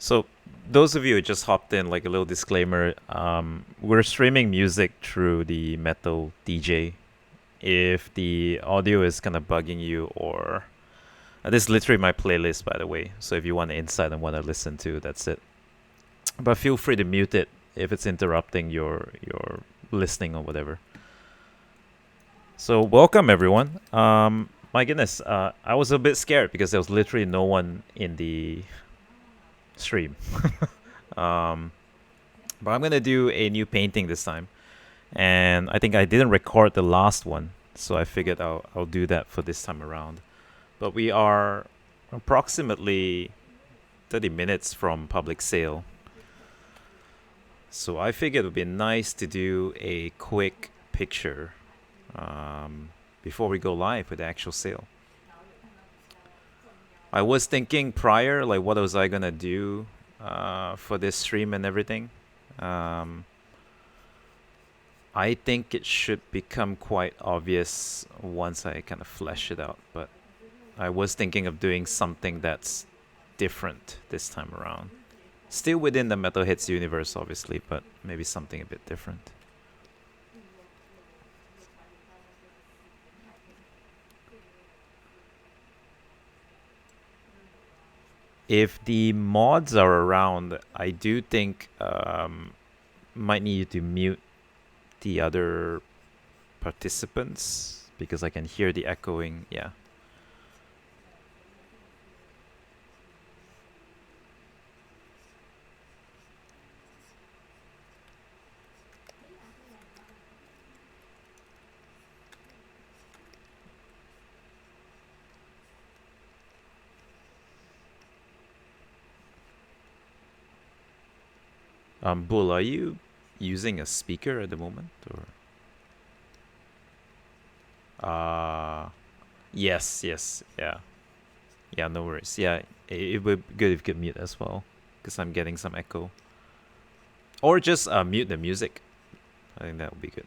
So, those of you who just hopped in, like a little disclaimer, we're streaming music through the Metal DJ. If the audio is kind of bugging you, or this is literally my playlist, by the way. So if you want insight and want to listen to, that's it. But feel free to mute it if it's interrupting your listening or whatever. So welcome everyone. My goodness, I was a bit scared because there was literally no one in the stream. um, but I'm gonna do a new painting this time, and I think I didn't record the last one, so I figured I'll do that for this time around. But we are approximately 30 minutes from public sale, so I figured it would be nice to do a quick picture before we go live with the actual sale. I was thinking prior, like, what was I gonna do for this stream and everything. Um, I think it should become quite obvious once I kind of flesh it out. But I was thinking of doing something that's different this time around. Still within the Metalheads universe, obviously, but maybe something a bit different. If the mods are around, I do think might need to mute the other participants because I can hear the echoing. Yeah. Bull, are you using a speaker at the moment, or? Yes, yes, yeah, yeah. No worries. Yeah, it would be good if you could mute as well, because I'm getting some echo. Or just mute the music. I think that would be good.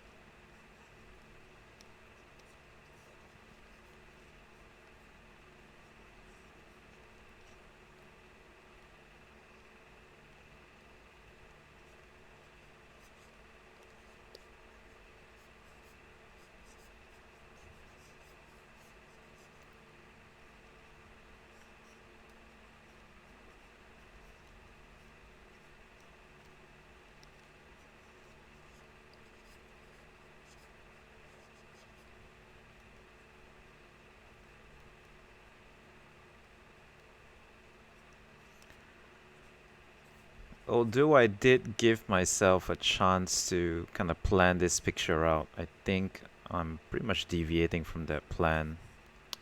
Although I did give myself a chance to kind of plan this picture out, I think I'm pretty much deviating from that plan.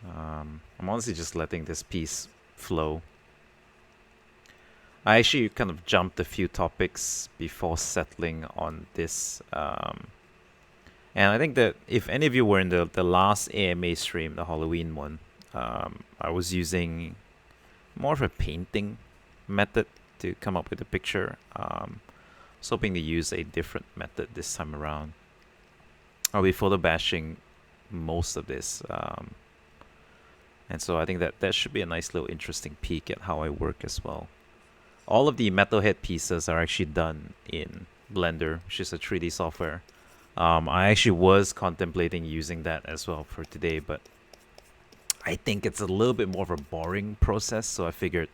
I'm honestly just letting this piece flow. I actually kind of jumped a few topics before settling on this. And I think that if any of you were in the last AMA stream, the Halloween one, I was using more of a painting method to come up with a picture. I was hoping to use a different method this time around. I'll be photo bashing most of this. And so I think that should be a nice little interesting peek at how I work as well. All of the metalhead pieces are actually done in Blender, which is a 3D software. I actually was contemplating using that as well for today, but I think it's a little bit more of a boring process, so I figured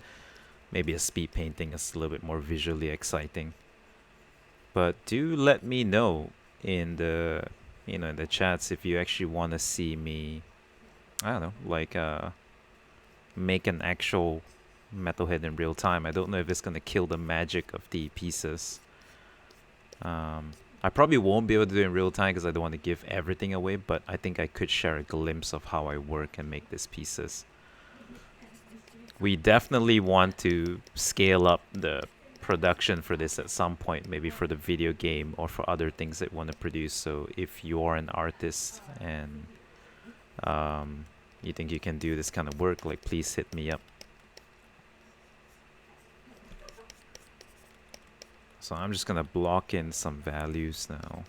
maybe a speed painting is a little bit more visually exciting. But do let me know in the in the chats if you actually want to see me, I don't know, like make an actual metalhead in real time. I don't know if it's gonna kill the magic of the pieces. I probably won't be able to do it in real time because I don't want to give everything away, but I think I could share a glimpse of how I work and make these pieces. We definitely want to scale up the production for this at some point, maybe for the video game or for other things that we want to produce. So if you are an artist and you think you can do this kind of work, like, please hit me up. So I'm just gonna block in some values now.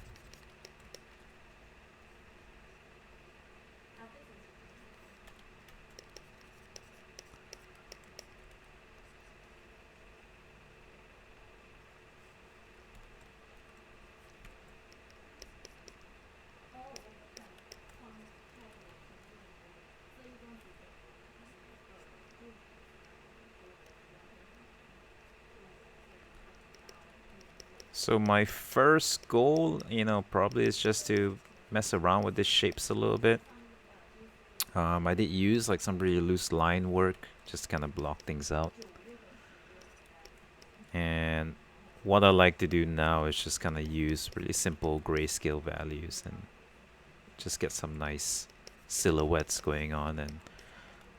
So my first goal, probably is just to mess around with these shapes a little bit. I did use like some really loose line work, just to kind of block things out. And what I like to do now is just kind of use really simple grayscale values and just get some nice silhouettes going on. And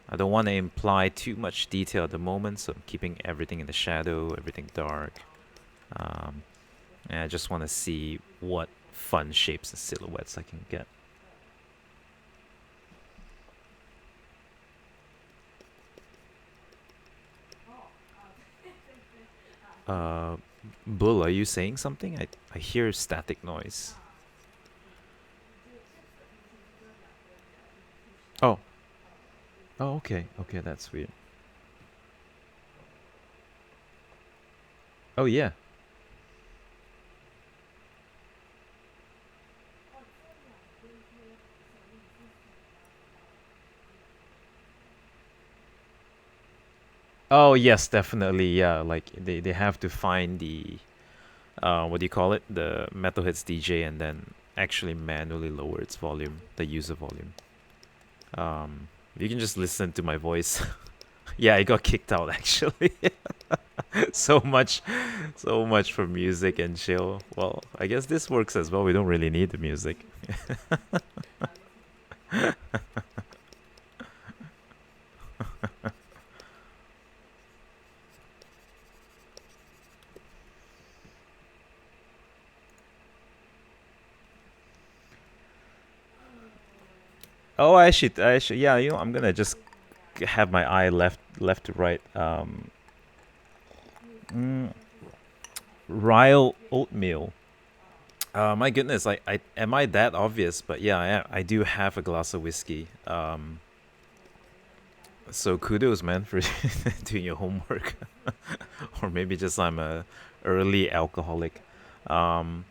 I don't want to imply too much detail at the moment, so I'm keeping everything in the shadow, everything dark. Um, and I just want to see what fun shapes and silhouettes I can get. Uh, Bull, are you saying something? I hear static noise. Oh. Oh, okay. Okay, that's weird. Oh, yeah. Oh, yes, definitely. Yeah, like they have to find the what do you call it? The Metalheads DJ and then actually manually lower its volume, the user volume. You can just listen to my voice. Yeah, I got kicked out actually. so much so much for music and chill. Well, I guess this works as well. We don't really need the music. Oh, I actually, yeah. I'm gonna just have my eye left to right. Mm, Ryle oatmeal. My goodness, I am I that obvious? But yeah, I do have a glass of whiskey. So kudos, man, for doing your homework, or maybe just I'm a early alcoholic. Um,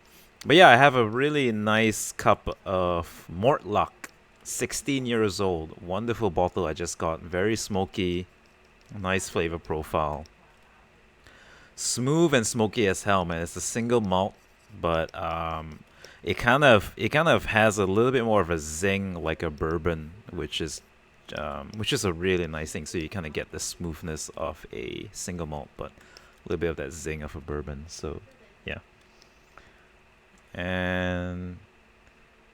but yeah, I have a really nice cup of Mortlock, 16 years old, wonderful bottle I just got, very smoky, nice flavor profile, smooth and smoky as hell, man. It's a single malt, but it kind of has a little bit more of a zing like a bourbon, which is a really nice thing. So you kind of get the smoothness of a single malt, but a little bit of that zing of a bourbon. So yeah. And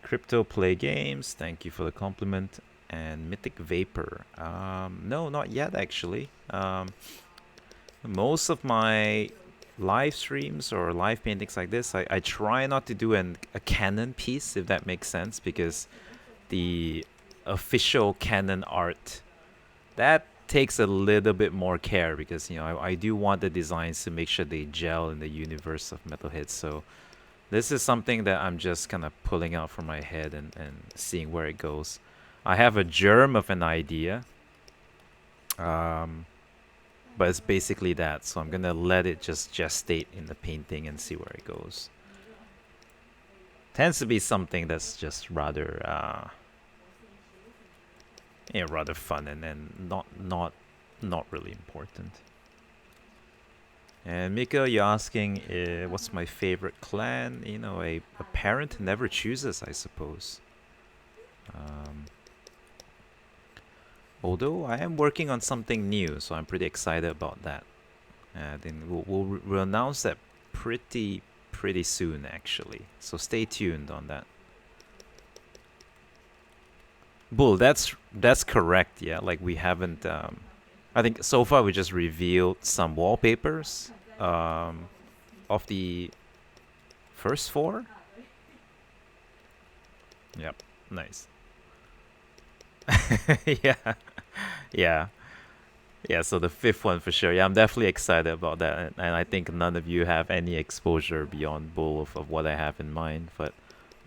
Crypto Play Games, thank you for the compliment. And Mythic Vapor, no, not yet actually. Most of my live streams or live paintings like this, I try not to do a canon piece, if that makes sense, because the official canon art, that takes a little bit more care, because I do want the designs to make sure they gel in the universe of Metalhead. So this is something that I'm just kind of pulling out from my head and seeing where it goes. I have a germ of an idea, um, but it's basically that. So I'm gonna let it just gestate in the painting and see where it goes. Tends to be something that's just rather, rather fun and not really important. And Mika, you're asking, what's my favorite clan? A parent never chooses, I suppose. Um, Although I am working on something new, so I'm pretty excited about that. Then we'll announce that pretty soon, actually. So stay tuned on that. Bull, that's correct. Yeah, like we haven't. I think so far we just revealed some wallpapers of the first four. Yep, nice. Yeah, yeah, yeah. So the fifth one for sure. Yeah, I'm definitely excited about that, and I think none of you have any exposure beyond Bull of what I have in mind. But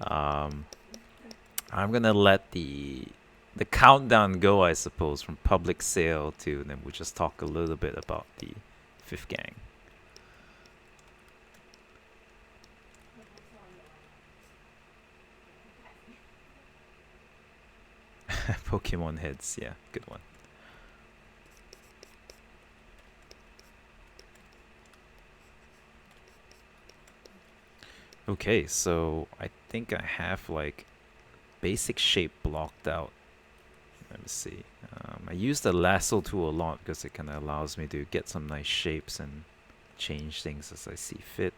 um, I'm gonna let the countdown go, I suppose, from public sale to then we'll just talk a little bit about the fifth gang. Pokemon heads, yeah, good one. Okay, so I think I have like basic shape blocked out. Let me see. I use the lasso tool a lot because it kind of allows me to get some nice shapes and change things as I see fit.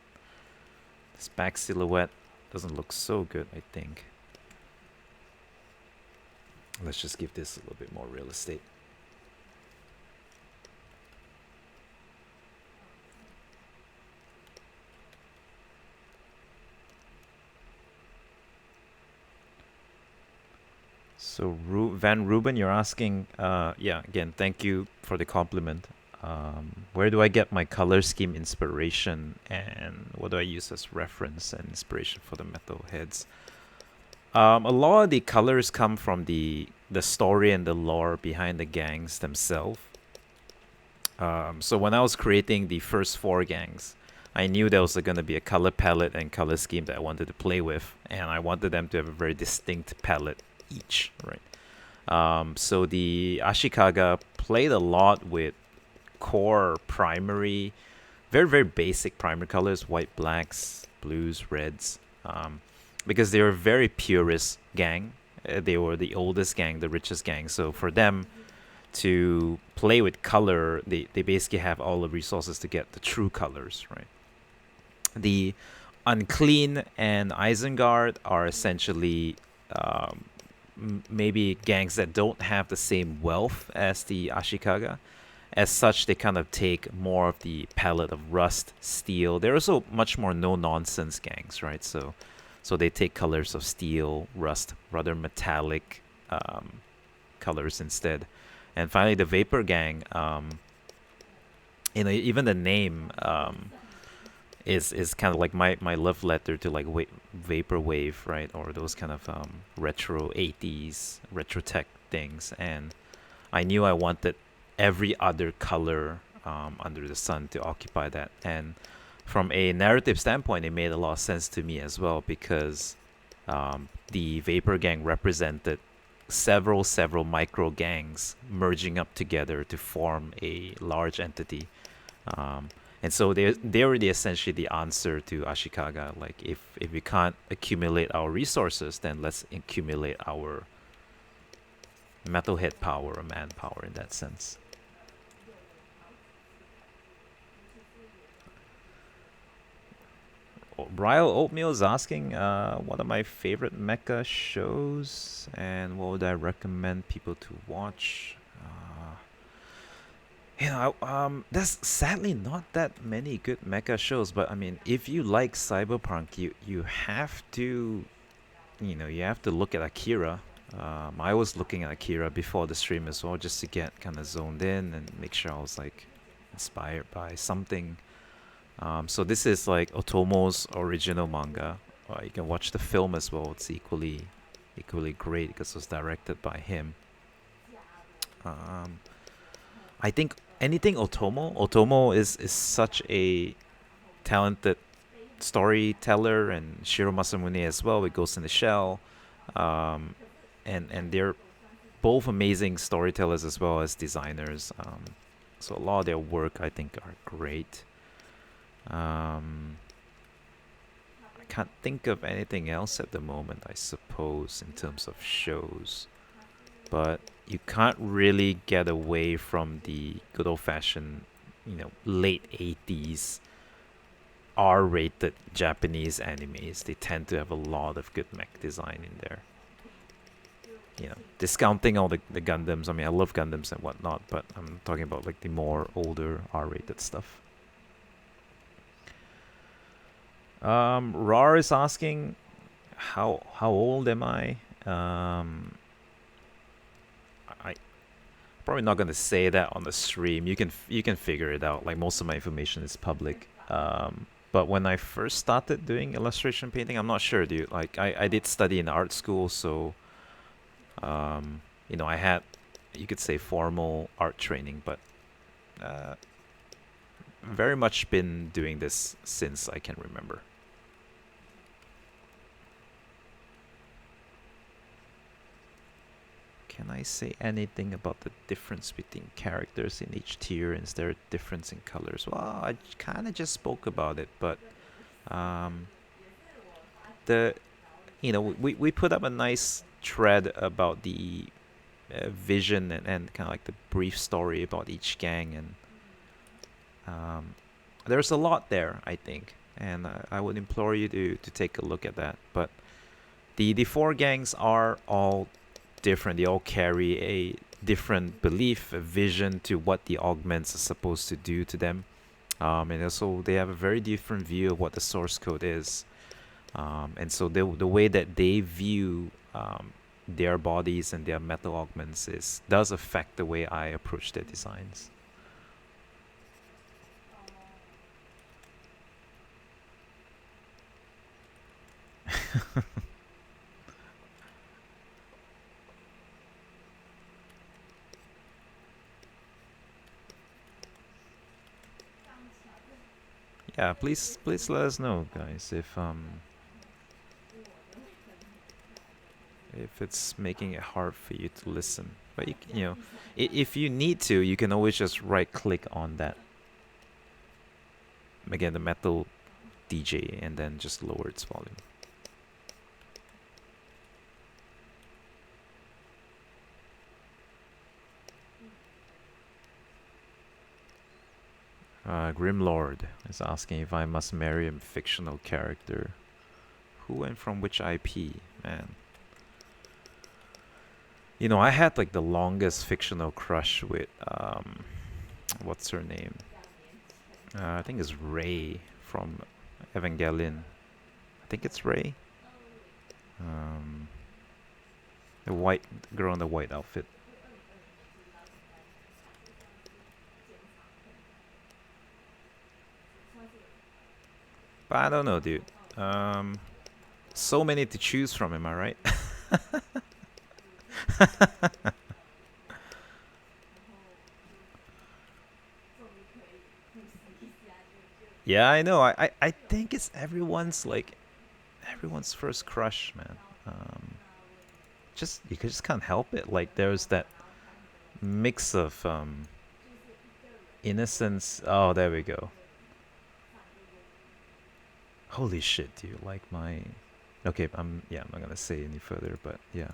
This back silhouette doesn't look so good, I think. Let's just give this a little bit more real estate. So Van Ruben, you're asking, yeah, again, thank you for the compliment. Where do I get my color scheme inspiration, and what do I use as reference and inspiration for the metal heads? A lot of the colors come from the story and the lore behind the gangs themselves. So when I was creating the first four gangs, I knew there was going to be a color palette and color scheme that I wanted to play with, and I wanted them to have a very distinct palette each, right? So the Ashikaga played a lot with core primary, very basic primary colors: white, blacks, blues, reds, because they were very purist gang. They were the oldest gang, the richest gang. So for them to play with color, they basically have all the resources to get the true colors, right? The Unclean and Isengard are essentially um, maybe gangs that don't have the same wealth as the Ashikaga. As such, they kind of take more of the palette of rust, steel. They're also much more no-nonsense gangs, right? So they take colors of steel, rust, rather metallic colors instead. And finally, the Vapor Gang. Even the name is kind of like my love letter to like vaporwave, right? Or those kind of retro 80s retro tech things. And I knew I wanted every other color under the sun to occupy that. And from a narrative standpoint, it made a lot of sense to me as well because the Vapor Gang represented several micro gangs merging up together to form a large entity. Um, and so they're really essentially the answer to Ashikaga. Like if we can't accumulate our resources, then let's accumulate our metalhead power or manpower in that sense. Ryle Oatmeal is asking, what are my favorite mecha shows and what would I recommend people to watch? There's sadly not that many good mecha shows, but I mean, if you like cyberpunk, you have to, you have to look at Akira. I was looking at Akira before the stream as well, just to get kind of zoned in and make sure I was like inspired by something. So this is like Otomo's original manga. You can watch the film as well. It's equally great because it was directed by him. Um, I think anything Otomo. Otomo is such a talented storyteller, and Shiro Masamune as well with Ghost in the Shell. Um, and they're both amazing storytellers as well as designers. So a lot of their work I think are great. I can't think of anything else at the moment, I suppose, in terms of shows. But you can't really get away from the good old fashioned, late 80s R-rated Japanese animes. They tend to have a lot of good mech design in there. Discounting all the Gundams. I mean, I love Gundams and whatnot, but I'm talking about like the more older R-rated stuff. Rar is asking, how old am I? I probably not gonna say that on the stream. You can figure it out. Like most of my information is public. But when I first started doing illustration painting, I'm not sure, dude. Like I did study in art school, so I had, you could say, formal art training, but uh, very much been doing this since I can remember. Can I say anything about the difference between characters in each tier? Is there a difference in colors? Well, I kind of just spoke about it, but um, the we put up a nice thread about the vision and kind of like the brief story about each gang, and there's a lot there, I think, and I would implore you to take a look at that. But the four gangs are all different. They all carry a different belief, a vision to what the augments are supposed to do to them, and also they have a very different view of what the source code is. And so the way that they view their bodies and their metal augments does affect the way I approach their designs. Yeah, please let us know, guys, if it's making it hard for you to listen. But if you need to, you can always just right click on that, again, the metal DJ, and then just lower its volume. Grimlord is asking if I must marry a fictional character. Who and from which IP? Man. I had like the longest fictional crush with what's her name? I think it's Ray from Evangelion. I think it's Ray. The white girl in the white outfit. But I don't know, dude. So many to choose from, am I right? Yeah, I know. I think it's everyone's first crush, man. You just can't help it. Like there's that mix of innocence. Oh, there we go. Holy shit, do you like my? Okay, I'm not gonna say any further, but yeah,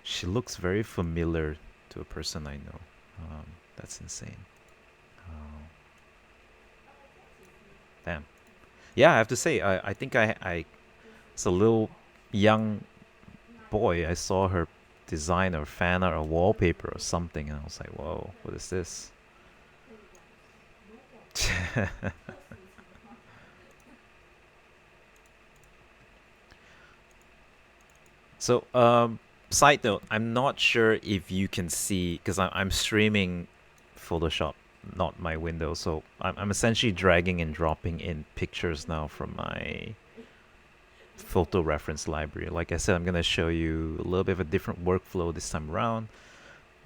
she looks very familiar to a person I know. That's insane. Oh, damn. Yeah, I have to say, I think I as a little young boy, I saw her design or fan art or wallpaper or something, and I was like, whoa, what is this? So, side note, I'm not sure if you can see, because I'm streaming Photoshop, not my window. So I'm essentially dragging and dropping in pictures now from my photo reference library. Like I said, I'm going to show you a little bit of a different workflow this time around.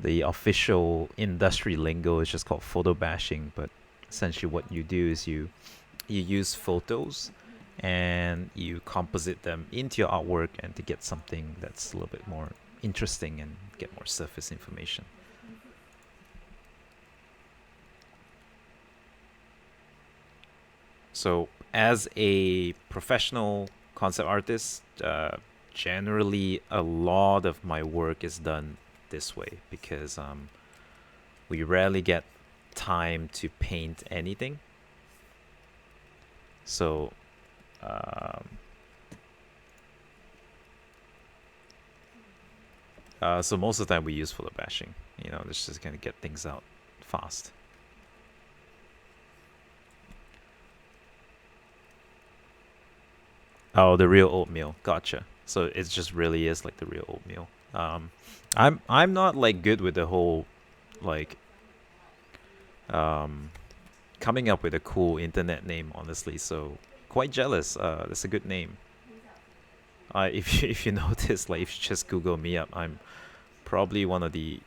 The official industry lingo is just called photo bashing, but essentially what you do is you use photos and you composite them into your artwork, and to get something that's a little bit more interesting and get more surface information. So as a professional concept artist, generally a lot of my work is done this way, because we rarely get time to paint anything. So so most of the time we use photo bashing. This is gonna get things out fast. Oh, the real oatmeal. Gotcha. So it just really is like the real oatmeal. I'm not like good with the whole like um coming up with a cool internet name, honestly. So quite jealous. That's a good name. If you notice, like if you just Google me up, I'm probably one of the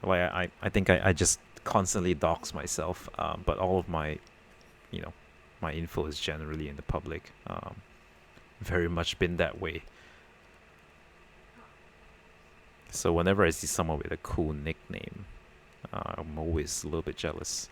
like I think I just constantly dox myself. But all of my you know my info is generally in the public. Very much been that way. So whenever I see someone with a cool nickname, I'm always a little bit jealous.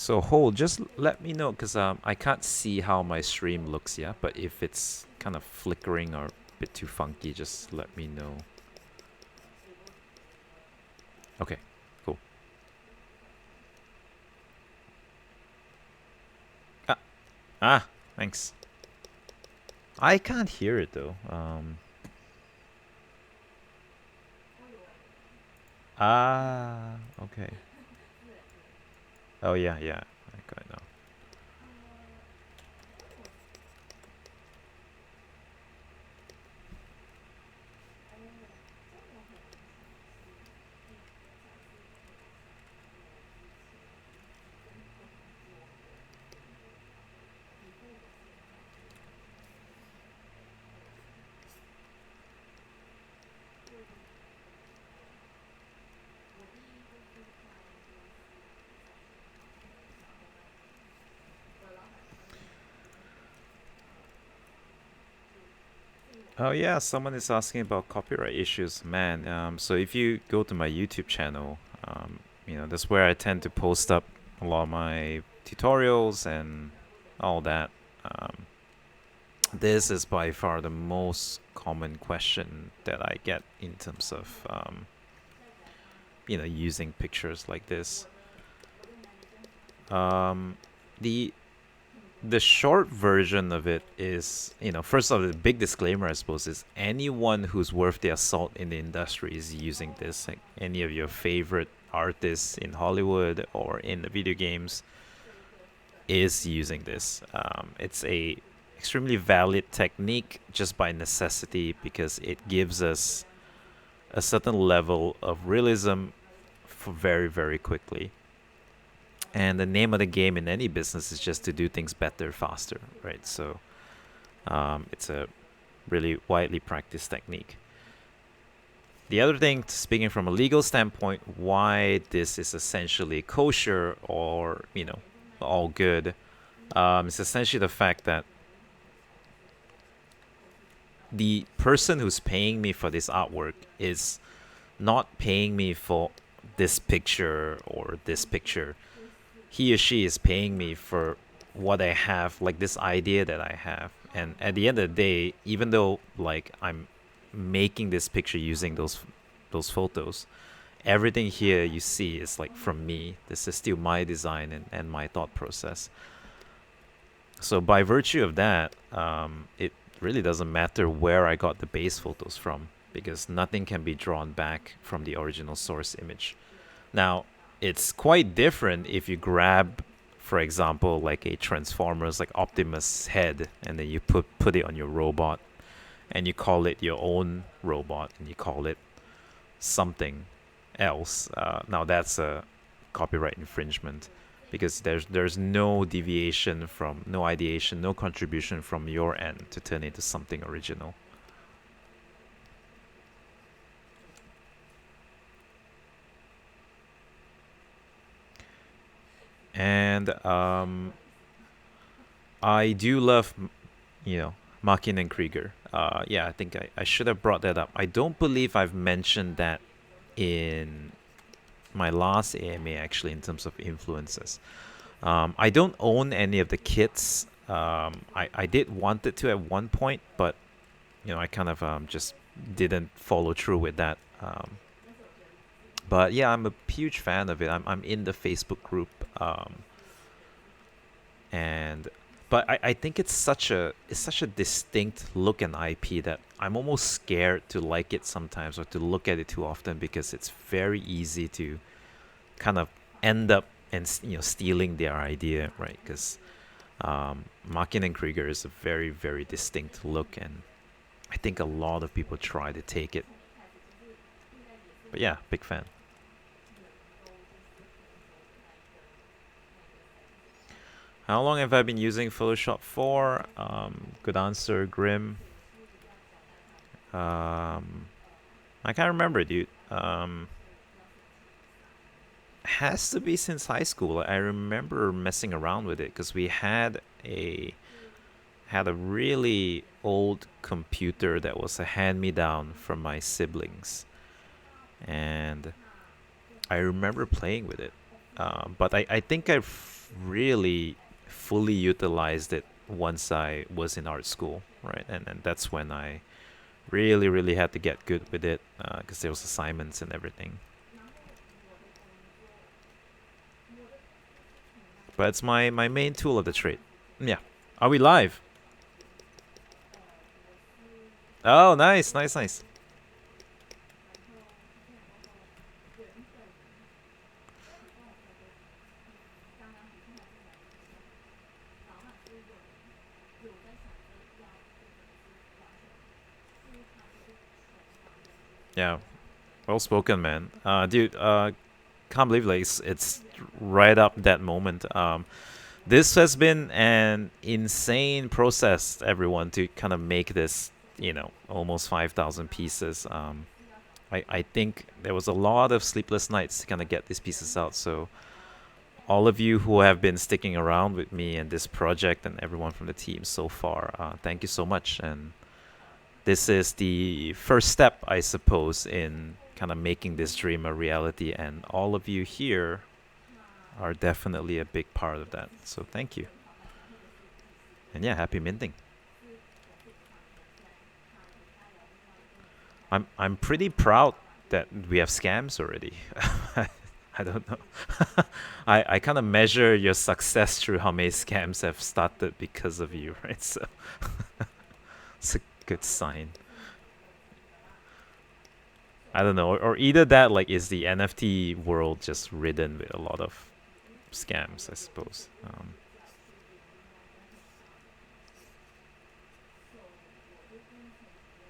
So hold, just let me know because I can't see how my stream looks yet. But if it's kind of flickering or a bit too funky, just let me know. Okay, cool. Ah, thanks. I can't hear it though. Okay. Oh yeah, yeah. I got it now. Oh yeah, someone is asking about copyright issues, man. So if you go to my YouTube channel, that's where I tend to post up a lot of my tutorials and all that. Um, this is by far the most common question that I get in terms of using pictures like this. Um, the the short version of it is, first of all, the big disclaimer, I suppose, is anyone who's worth their salt in the industry is using this. Like any of your favorite artists in Hollywood or in the video games is using this. It's a extremely valid technique just by necessity because it gives us a certain level of realism for very, very quickly. And the name of the game in any business is just to do things better, faster, right? So it's a really widely practiced technique. The other thing, speaking from a legal standpoint, why this is essentially kosher or, all good, is essentially the fact that the person who's paying me for this artwork is not paying me for this picture or this picture. He or she is paying me for what I have, like this idea that I have. And at the end of the day, even though like I'm making this picture using those photos, everything here you see is like from me. This is still my design and my thought process. So by virtue of that, it really doesn't matter where I got the base photos from because nothing can be drawn back from the original source image. Now, it's quite different if you grab, for example, like a Transformers, like Optimus head, and then you put it on your robot, and you call it your own robot, and you call it something else. Now that's a copyright infringement because there's no deviation from, no ideation, no contribution from your end to turn it into something original. And I do love, Makin and Krieger. Yeah, I think I should have brought that up. I don't believe I've mentioned that in my last AMA, actually, in terms of influences. I don't own any of the kits. I did want it to at one point, but, I kind of just didn't follow through with that. But yeah, I'm a huge fan of it. I'm in the Facebook group. And but I think it's such a distinct look and IP that I'm almost scared to like it sometimes or to look at it too often because it's very easy to kind of end up and stealing their idea, right? Because Makin and Krieger is a very, very distinct look, and I think a lot of people try to take it. But yeah, big fan. How long have I been using Photoshop for? Good answer, Grim. I can't remember, dude. Has to be since high school. I remember messing around with it because we had a really old computer that was a hand-me-down from my siblings, and I remember playing with it. But I think really fully utilized it once I was in art school, right? And that's when I really, really had to get good with it because there was assignments and everything. But it's my main tool of the trade. Yeah. Are we live? Oh, nice, nice, nice. Yeah. Well spoken, man. Dude, can't believe like it's right up that moment. This has been an insane process, everyone, to kind of make this, almost 5,000 pieces. I think there was a lot of sleepless nights to kind of get these pieces out. So all of you who have been sticking around with me and this project and everyone from the team so far, thank you so much. And this is the first step, I suppose, in kind of making this dream a reality. And all of you here are definitely a big part of that. So thank you. And yeah, happy minting. I'm pretty proud that we have scams already. I don't know. I kind of measure your success through how many scams have started because of you, right? So it's a good sign. I don't know, or either that, like, is the NFT world just ridden with a lot of scams, I suppose.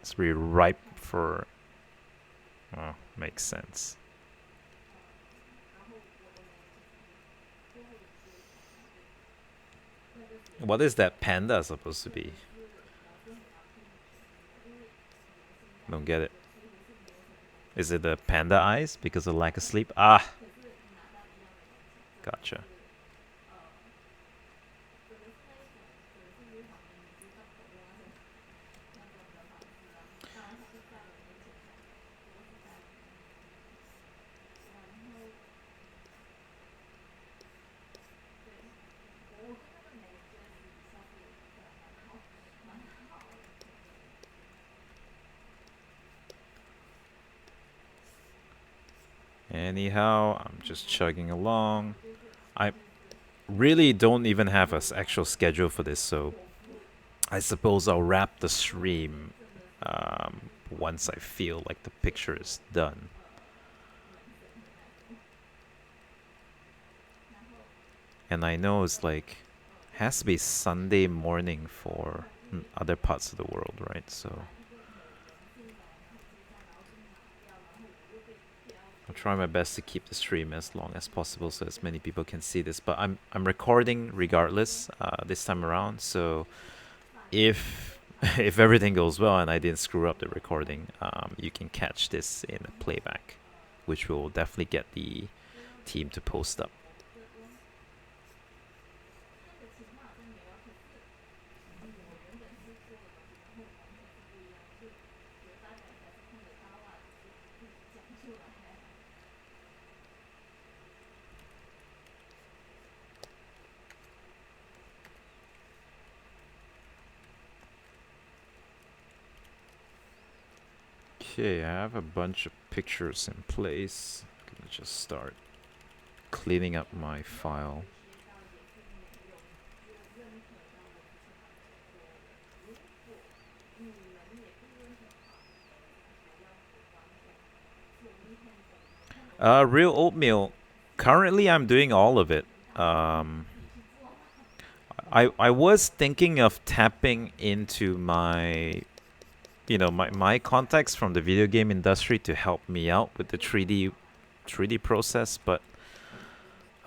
It's really ripe for. Oh, makes sense. What is that panda supposed to be? Don't get it. Is it the panda eyes because of lack of sleep? Ah, gotcha. Anyhow, I'm just chugging along. I really don't even have an actual schedule for this, so I suppose I'll wrap the stream once I feel like the picture is done. And I know it's like has to be Sunday morning for other parts of the world, right? So I'll try my best to keep the stream as long as possible so as many people can see this. But I'm recording regardless this time around. So if if everything goes well and I didn't screw up the recording, you can catch this in a playback, which will definitely get the team to post up. Okay, I have a bunch of pictures in place. I'm gonna just start cleaning up my file. Real oatmeal. Currently, I'm doing all of it. Um, I was thinking of tapping into my contacts from the video game industry to help me out with the 3D process, but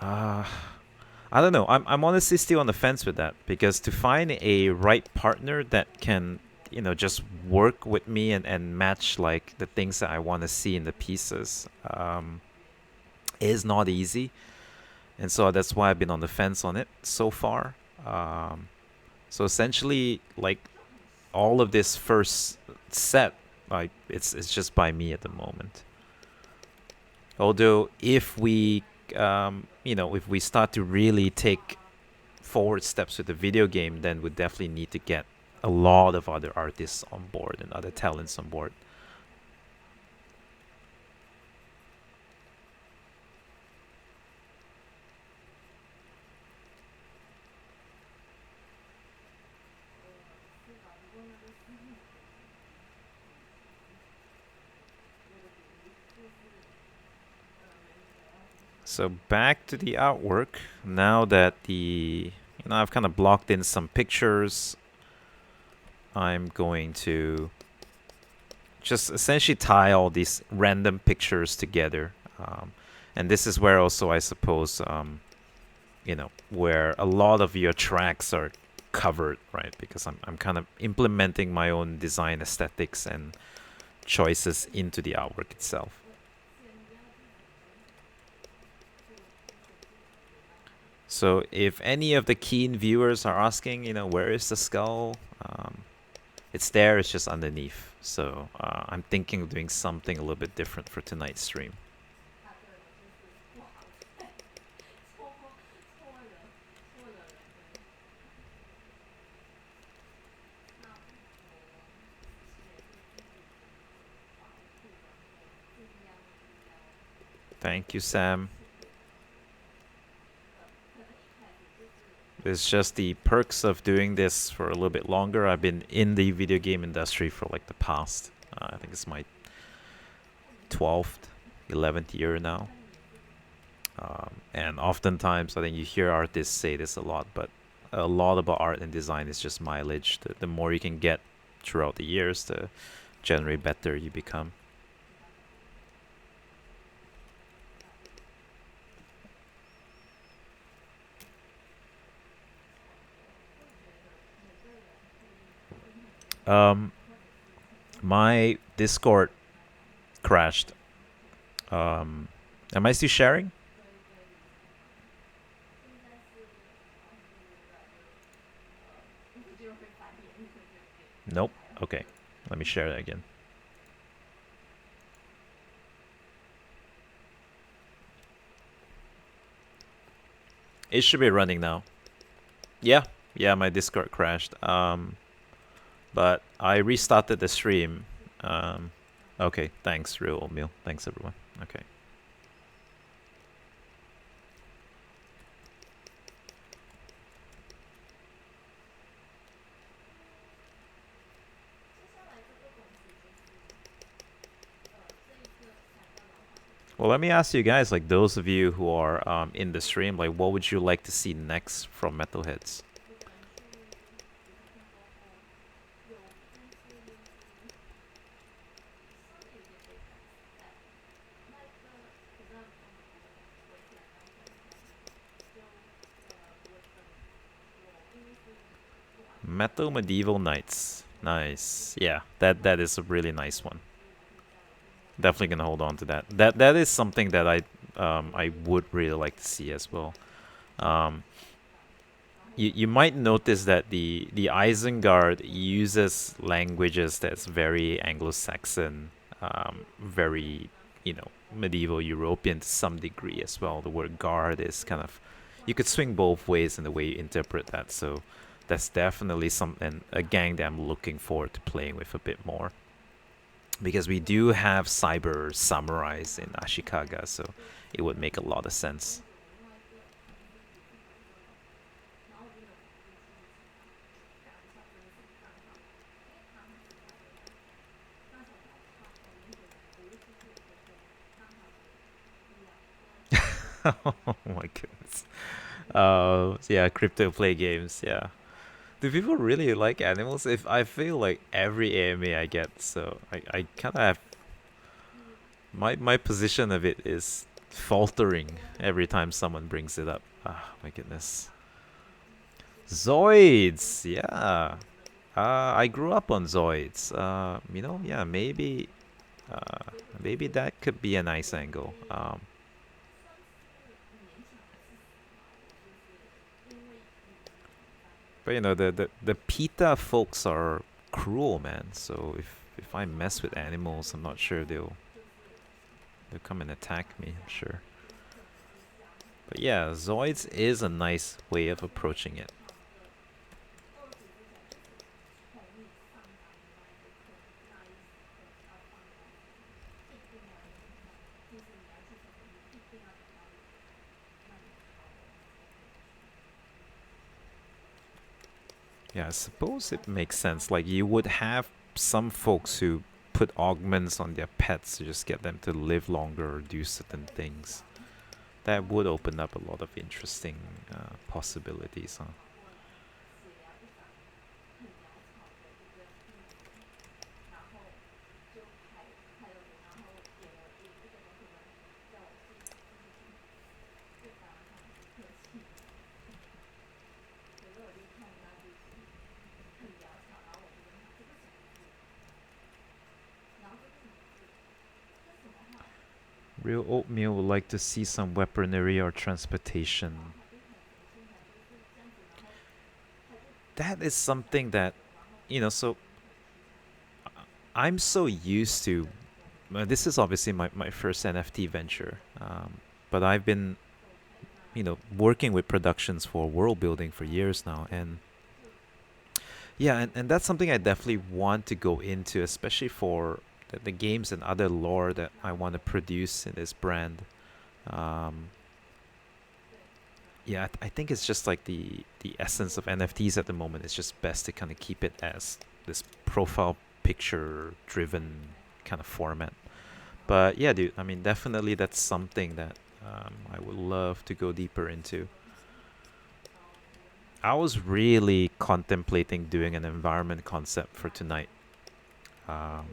uh, I don't know. I'm honestly still on the fence with that because to find a right partner that can just work with me and match like the things that I want to see in the pieces is not easy, and so that's why I've been on the fence on it so far. Um, so essentially, like all of this first set, it's just by me at the moment. Although if we if we start to really take forward steps with the video game, then we definitely need to get a lot of other artists on board and other talents on board. So back to the artwork. Now that I've kind of blocked in some pictures, I'm going to just essentially tie all these random pictures together. And this is where also, I suppose, where a lot of your tracks are covered, right? Because I'm kind of implementing my own design aesthetics and choices into the artwork itself. So if any of the keen viewers are asking, where is the skull? It's there, it's just underneath. So I'm thinking of doing something a little bit different for tonight's stream. Thank you, Sam. It's just the perks of doing this for a little bit longer. I've been in the video game industry for like the past, I think it's my 12th, 11th year now. And oftentimes, I think you hear artists say this a lot, but a lot about art and design is just mileage. The more you can get throughout the years, the generally better you become. My Discord crashed. Am I still sharing? Nope. Okay. Let me share that again. It should be running now. Yeah, my Discord crashed. But I restarted the stream. Okay, thanks, Real Oatmeal. Thanks, everyone. Okay. Well, let me ask you guys, like those of you who are in the stream, like what would you like to see next from Metalheads? Metal Medieval Knights. Nice. Yeah, that is a really nice one. Definitely gonna hold on to that. That is something that I would really like to see as well. You might notice that the Isengard uses languages that's very Anglo-Saxon, very medieval European to some degree as well. The word guard is kind of, you could swing both ways in the way you interpret that. So that's definitely something, a gang that I'm looking forward to playing with a bit more. Because we do have cyber samurais in Ashikaga, so it would make a lot of sense. Oh my goodness. Yeah, crypto play games, yeah. Do people really like animals? If I feel like every AMA I get, so I kind of have my position of it is faltering every time someone brings it up. Ah, my goodness. Zoids, yeah. I grew up on Zoids. Yeah, maybe that could be a nice angle. But the PETA folks are cruel, man. So if I mess with animals, I'm not sure they'll come and attack me. I'm sure. But yeah, Zoids is a nice way of approaching it. Yeah, I suppose it makes sense. Like you would have some folks who put augments on their pets to just get them to live longer or do certain things. That would open up a lot of interesting possibilities, huh? Real Oatmeal would like to see some weaponry or transportation. That is something that, so I'm so used to. This is obviously my first NFT venture, but I've been, working with productions for world building for years now. And yeah, and that's something I definitely want to go into, especially for the games and other lore that I want to produce in this brand. Um, yeah, I think it's just like the essence of NFTs at the moment. It's just best to kind of keep it as this profile picture driven kind of format. But yeah, dude, I mean, definitely that's something that I would love to go deeper into. I was really contemplating doing an environment concept for tonight. Um,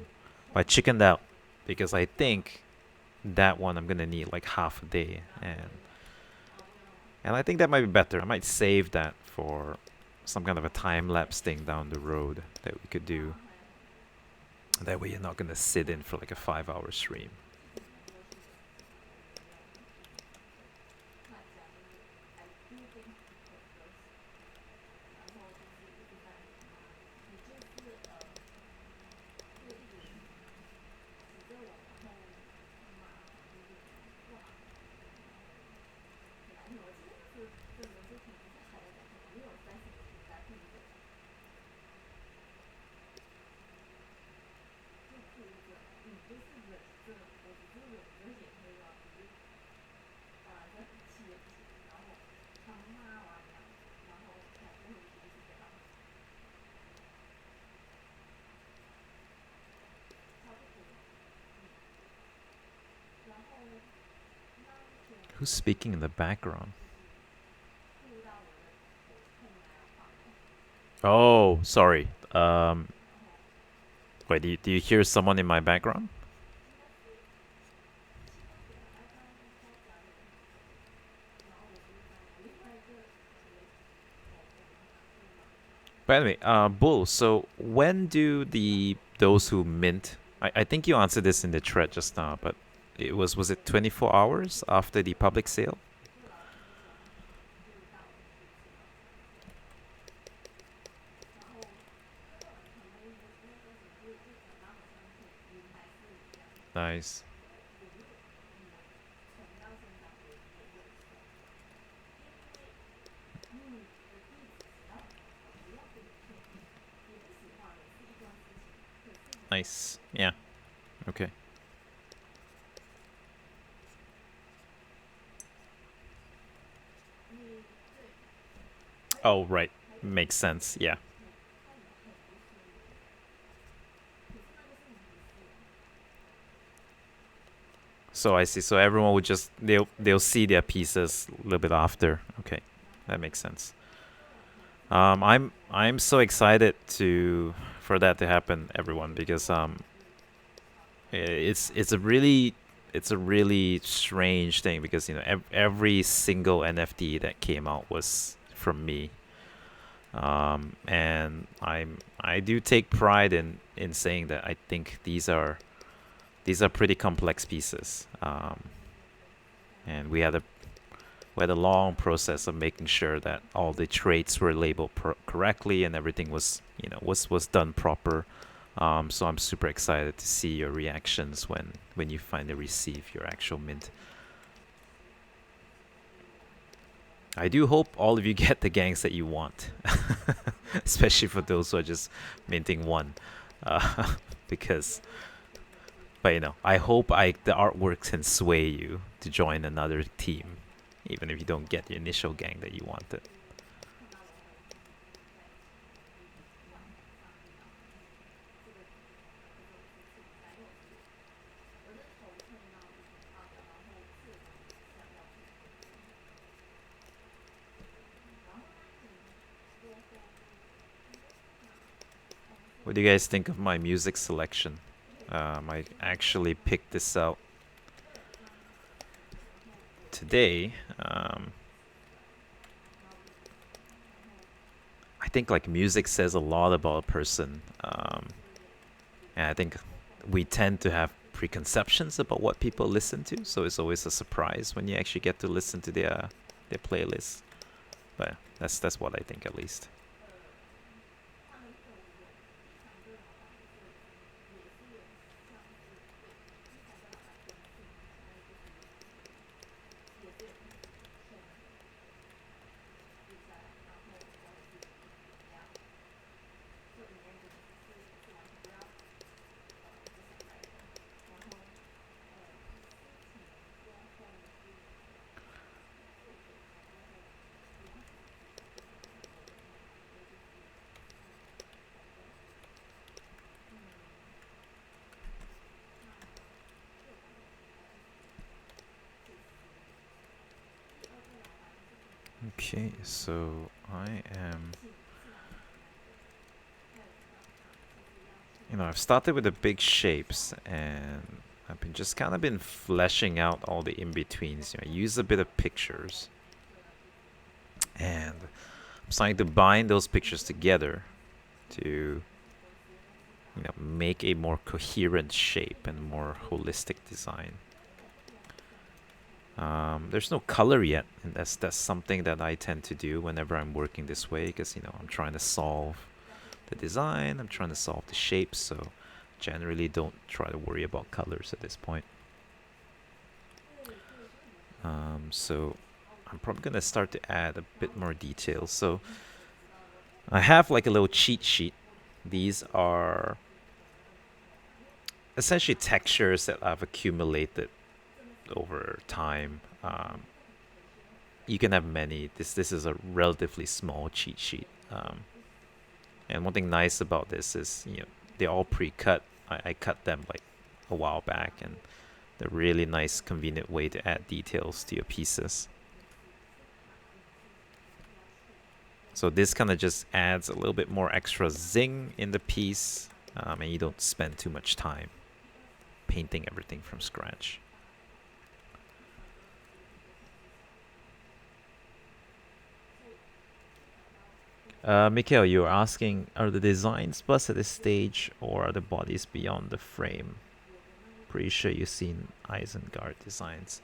I chickened out because I think that one I'm gonna need like half a day, and I think that might be better. I might save that for some kind of a time lapse thing down the road that we could do. That way, you're not gonna sit in for like a 5 hour stream. Who's speaking in the background? Oh, sorry. Wait, do you hear someone in my background? But anyway, Bull. So when do those who mint? I think you answered this in the thread just now, but was it 24 hours after the public sale? Nice. Nice. Yeah. Okay. Oh, right. Makes sense. Yeah. So I see. So everyone would just they'll see their pieces a little bit after. Okay, that makes sense. I'm so excited to for that to happen, everyone, because it's a really strange thing because every single NFT that came out was from me, and I do take pride in saying that I think these are pretty complex pieces, and we had a long process of making sure that all the traits were labeled correctly and everything was done proper. So I'm super excited to see your reactions when you finally receive your actual mint. I do hope all of you get the gangs that you want, especially for those who are just minting one, uh, because. But I hope the artwork can sway you to join another team, even if you don't get the initial gang that you wanted. What do you guys think of my music selection? I actually picked this out today. I think like music says a lot about a person, and I think we tend to have preconceptions about what people listen to, so it's always a surprise when you actually get to listen to their playlist. But that's what I think, at least. Okay, so I am. I've started with the big shapes, and I've been just kind of been fleshing out all the in-betweens. I use a bit of pictures, and I'm starting to bind those pictures together to make a more coherent shape and more holistic design. There's no color yet, and that's something that I tend to do whenever I'm working this way, because I'm trying to solve the design, I'm trying to solve the shapes, so generally don't try to worry about colors at this point. So I'm probably gonna start to add a bit more detail. So I have like a little cheat sheet. These are essentially textures that I've accumulated over time. You can have many. This is a relatively small cheat sheet. And one thing nice about this is they're all pre-cut. I cut them like a while back, and they're really nice, convenient way to add details to your pieces. So this kind of just adds a little bit more extra zing in the piece, and you don't spend too much time painting everything from scratch. Mikhail, you were asking, are the designs bust at this stage, or are the bodies beyond the frame? Pretty sure you've seen Isengard designs.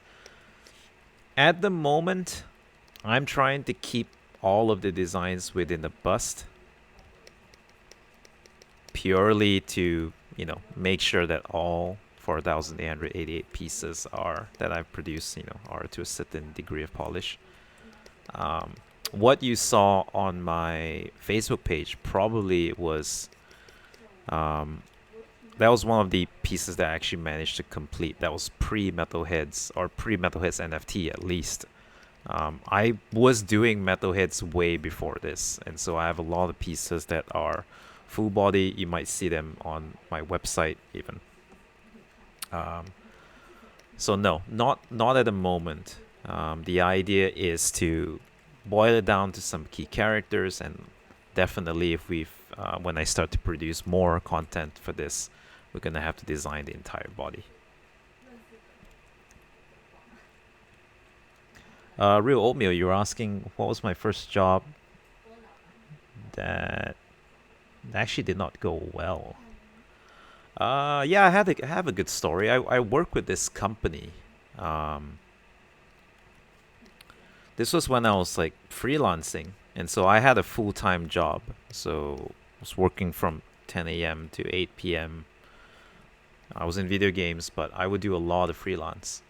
At the moment, I'm trying to keep all of the designs within the bust, purely to make sure that all 4,888 pieces that I've produced are to a certain degree of polish. What you saw on my Facebook page probably was that was one of the pieces that I actually managed to complete. That was pre-Metalheads, or pre-Metalheads NFT at least. I was doing Metalheads way before this, and so I have a lot of pieces that are full body. You might see them on my website even. So no, not at the moment. The idea is to boil it down to some key characters, and definitely if when I start to produce more content for this, we're gonna have to design the entire body. Real Oatmeal, you were asking what was my first job that actually did not go well. Yeah, I have a good story. I work with this company. This was when I was like freelancing, and so I had a full-time job. So I was working from 10 a.m. to 8 p.m. I was in video games, but I would do a lot of freelance.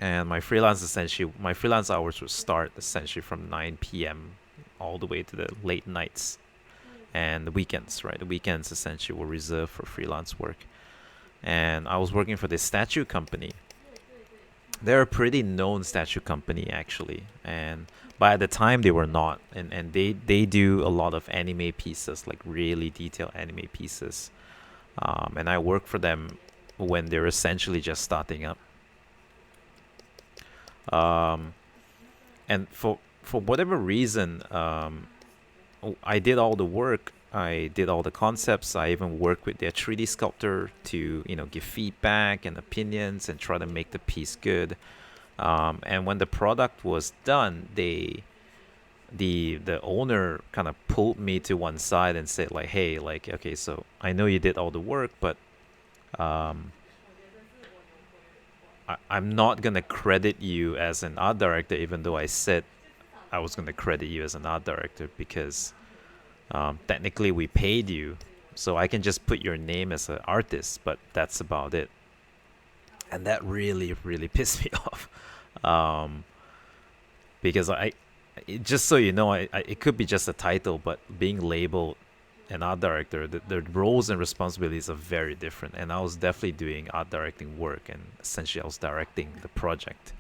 And my freelance hours would start essentially from 9 p.m. all the way to the late nights and the weekends, right? The weekends essentially were reserved for freelance work. And I was working for this statue company. They're a pretty known statue company actually, and but at the time they were not, and they do a lot of anime pieces, like really detailed anime pieces. And I worked for them when they're essentially just starting up. Um, and for whatever reason, I did all the work. I did all the concepts. I even worked with their 3D sculptor to give feedback and opinions and try to make the piece good. And when the product was done, the owner kind of pulled me to one side and said like, "Hey, like, okay, so I know you did all the work, but um, I'm not gonna credit you as an art director, even though I said I was gonna credit you as an art director because technically we paid you, so I can just put your name as an artist, but that's about it." And that really, really pissed me off. Um, because just so you know, it could be just a title, but being labeled an art director, the roles and responsibilities are very different. And I was definitely doing art directing work, and essentially I was directing the project.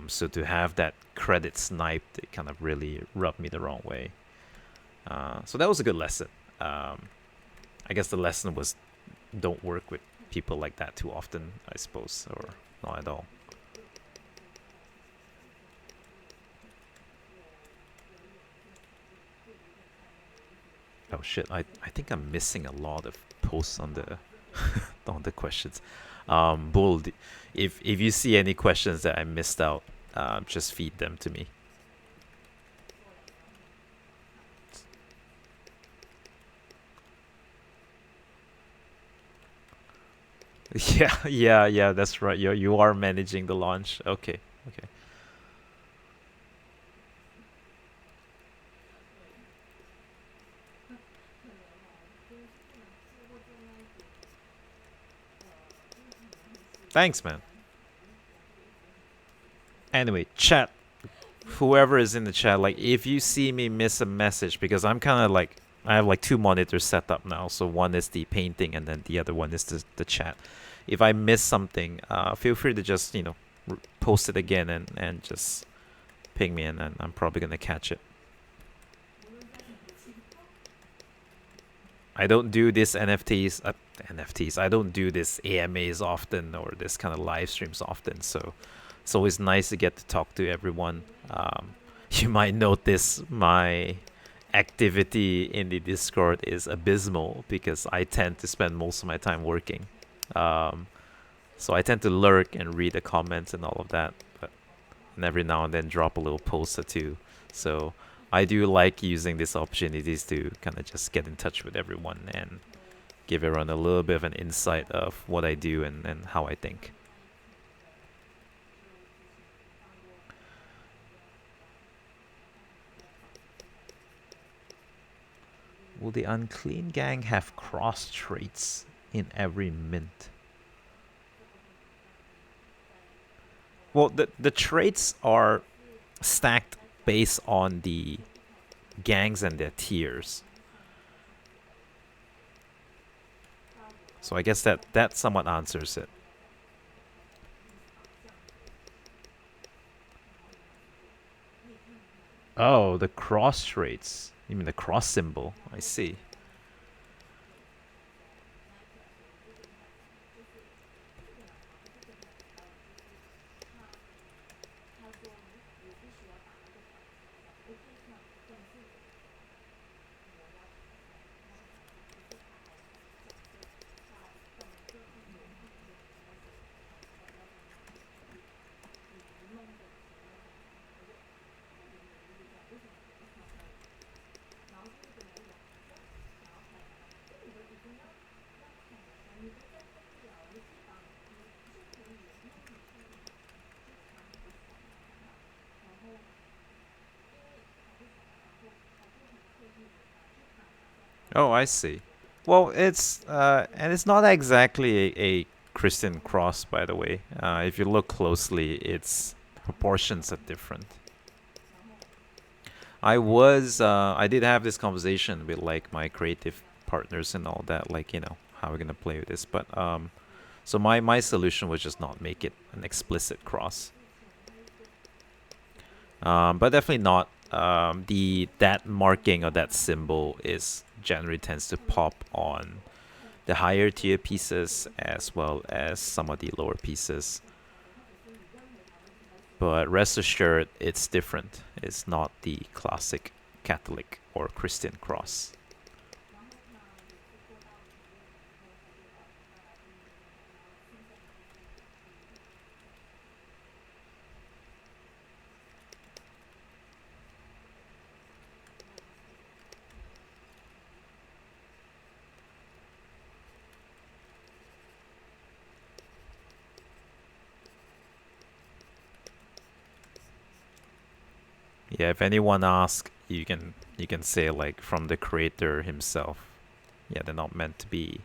So to have that credit sniped, it kind of really rubbed me the wrong way. So that was a good lesson. I guess the lesson was don't work with people like that too often, I suppose, or not at all. Oh shit! I think I'm missing a lot of posts on the on the questions. Bull, if you see any questions that I missed out, just feed them to me. Yeah, yeah, yeah. That's right. You are managing the launch. Okay, okay. Thanks, man. Anyway, chat. Whoever is in the chat, like, if you see me miss a message, because I'm kind of like, I have like two monitors set up now. So one is the painting, and then the other one is the chat. If I miss something, feel free to just post it again and just ping me, and I'm probably gonna catch it. I don't do this NFTs. NFTs. I don't do this AMAs often or this kind of live streams often. So it's always nice to get to talk to everyone. You might notice my activity in the Discord is abysmal because I tend to spend most of my time working. Um, so I tend to lurk and read the comments and all of that, but and every now and then drop a little post or two. So I do like using these opportunities to kind of just get in touch with everyone and give everyone a little bit of an insight of what I do and how I think. Will the Unclean Gang have cross traits in every mint? Well, the traits are stacked based on the gangs and their tiers. So I guess that somewhat answers it. Oh, the cross traits. You mean the cross symbol? I see. Oh, I see. Well, it's and it's not exactly a Christian cross, by the way. If you look closely, its proportions are different. I did have this conversation with like my creative partners and all that, like, how we're gonna play with this. But so my solution was just not make it an explicit cross. But definitely not. That marking or that symbol is generally tends to pop on the higher tier pieces as well as some of the lower pieces. But rest assured, it's different. It's not the classic Catholic or Christian cross. Yeah, if anyone asks, you can say like from the creator himself. Yeah, they're not meant to be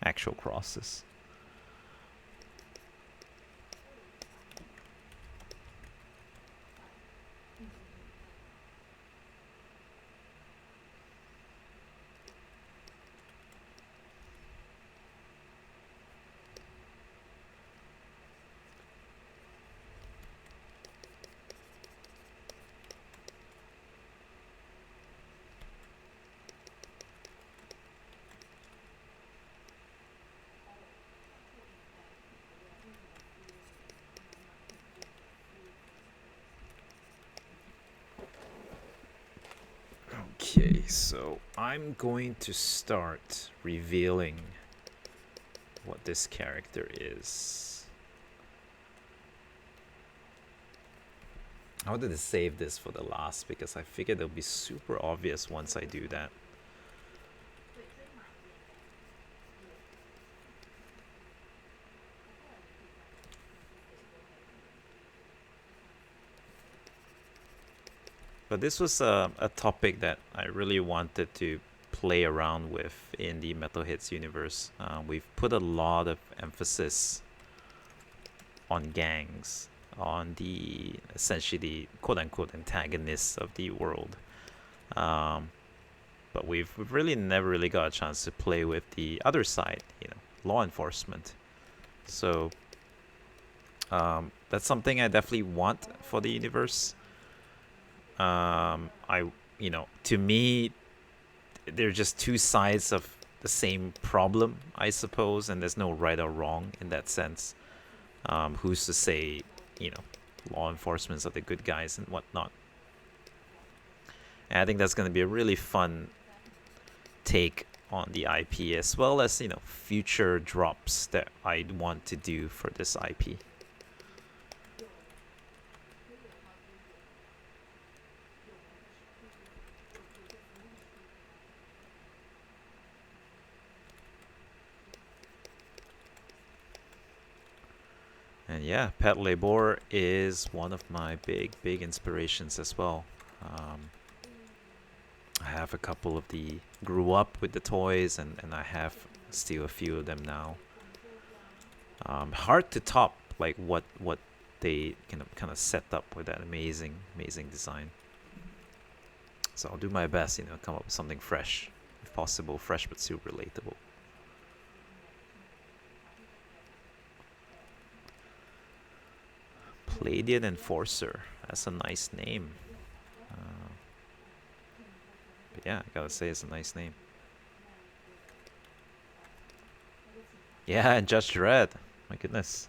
actual crosses. Okay, so I'm going to start revealing what this character is. I wanted to save this for the last because I figured it'll be super obvious once I do that. But this was a topic that I really wanted to play around with in the Metalheads universe. We've put a lot of emphasis on gangs, on the essentially the quote-unquote antagonists of the world. But we've really never really got a chance to play with the other side, law enforcement. So that's something I definitely want for the universe. To me, they're just two sides of the same problem, I suppose, and there's no right or wrong in that sense. Who's to say, law enforcement are the good guys and whatnot? And I think that's going to be a really fun take on the IP, as well as, future drops that I'd want to do for this IP. And yeah, Pet Labor is one of my big inspirations as well. I have a couple of the grew up with the toys, and I have still a few of them now. Hard to top like what they kind of set up with that amazing design. So I'll do my best, come up with something fresh, if possible, fresh but still relatable. Palladian Enforcer. That's a nice name. But yeah, I gotta say it's a nice name. Yeah, and Judge Dredd. My goodness.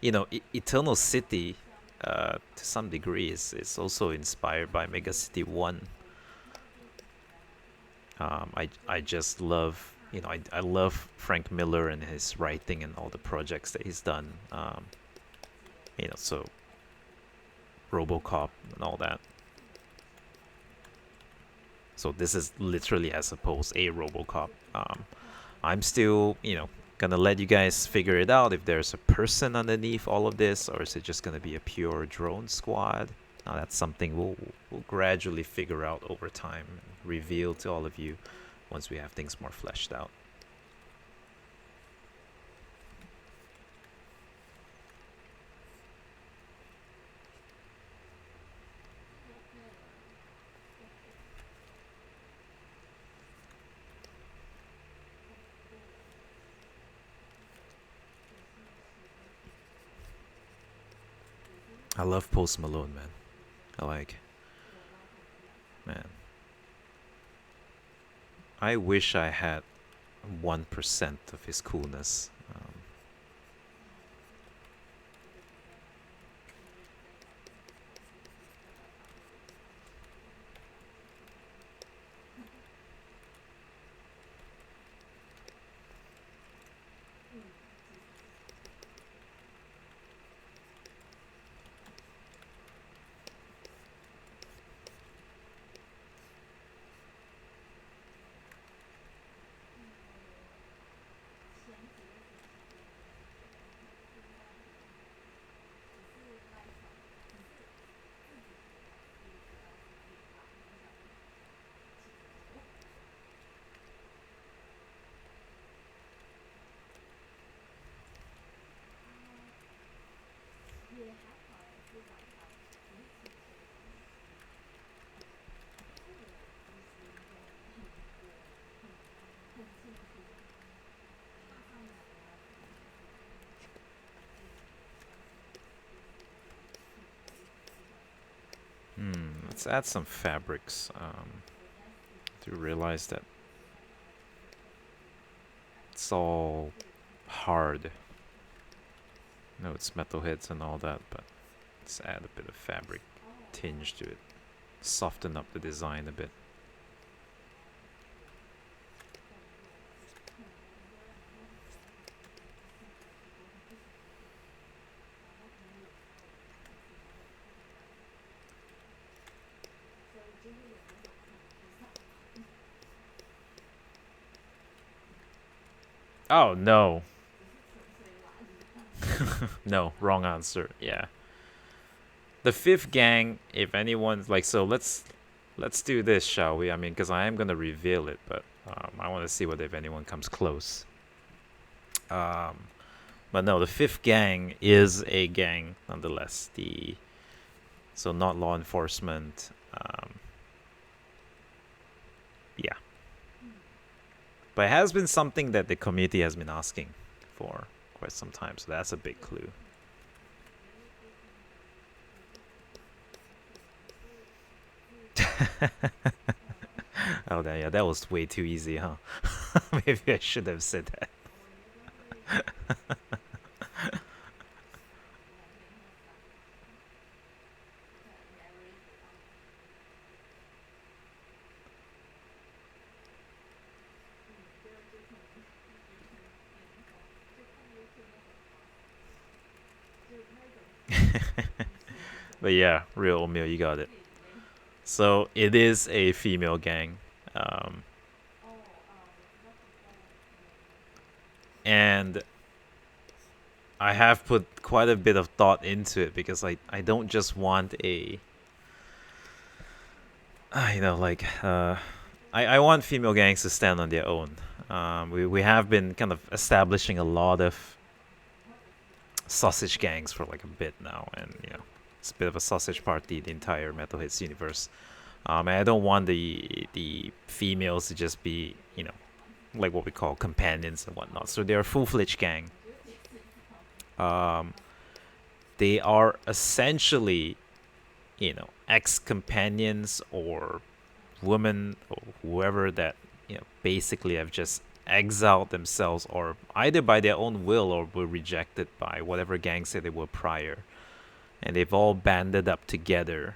Eternal City, to some degree, is also inspired by Mega City 1. I just love, I love Frank Miller and his writing and all the projects that he's done. So RoboCop and all that. So this is literally, I suppose, a RoboCop. I'm still, gonna let you guys figure it out if there's a person underneath all of this, or is it just gonna be a pure drone squad? Now that's something we'll gradually figure out over time and reveal to all of you once we have things more fleshed out. I love Post Malone, man. I like, man. I wish I had 1% of his coolness. Let's add some fabrics. To realize that it's all hard. No, it's metalheads and all that, but let's add a bit of fabric tinge to it. Soften up the design a bit. Oh no. No, wrong answer. Yeah. The fifth gang, if anyone's like, so let's do this, shall we? I mean, because I am gonna reveal it, but I want to see what if anyone comes close. But no, the fifth gang is a gang nonetheless. So not law enforcement. Yeah, but it has been something that the community has been asking for quite some time, so that's a big clue. Oh, yeah, that was way too easy, huh? Maybe I should have said that. But yeah, real Omeo, you got it. So it is a female gang. Um, and I have put quite a bit of thought into it because I don't just want a I want female gangs to stand on their own. We have been kind of establishing a lot of sausage gangs for like a bit now, and it's a bit of a sausage party, the entire Metal Hits universe. And I don't want the females to just be like what we call companions and whatnot. So they're a full-fledged gang. They are essentially ex-companions or women or whoever that basically have just exiled themselves, or either by their own will or were rejected by whatever gangs that they were prior, and they've all banded up together.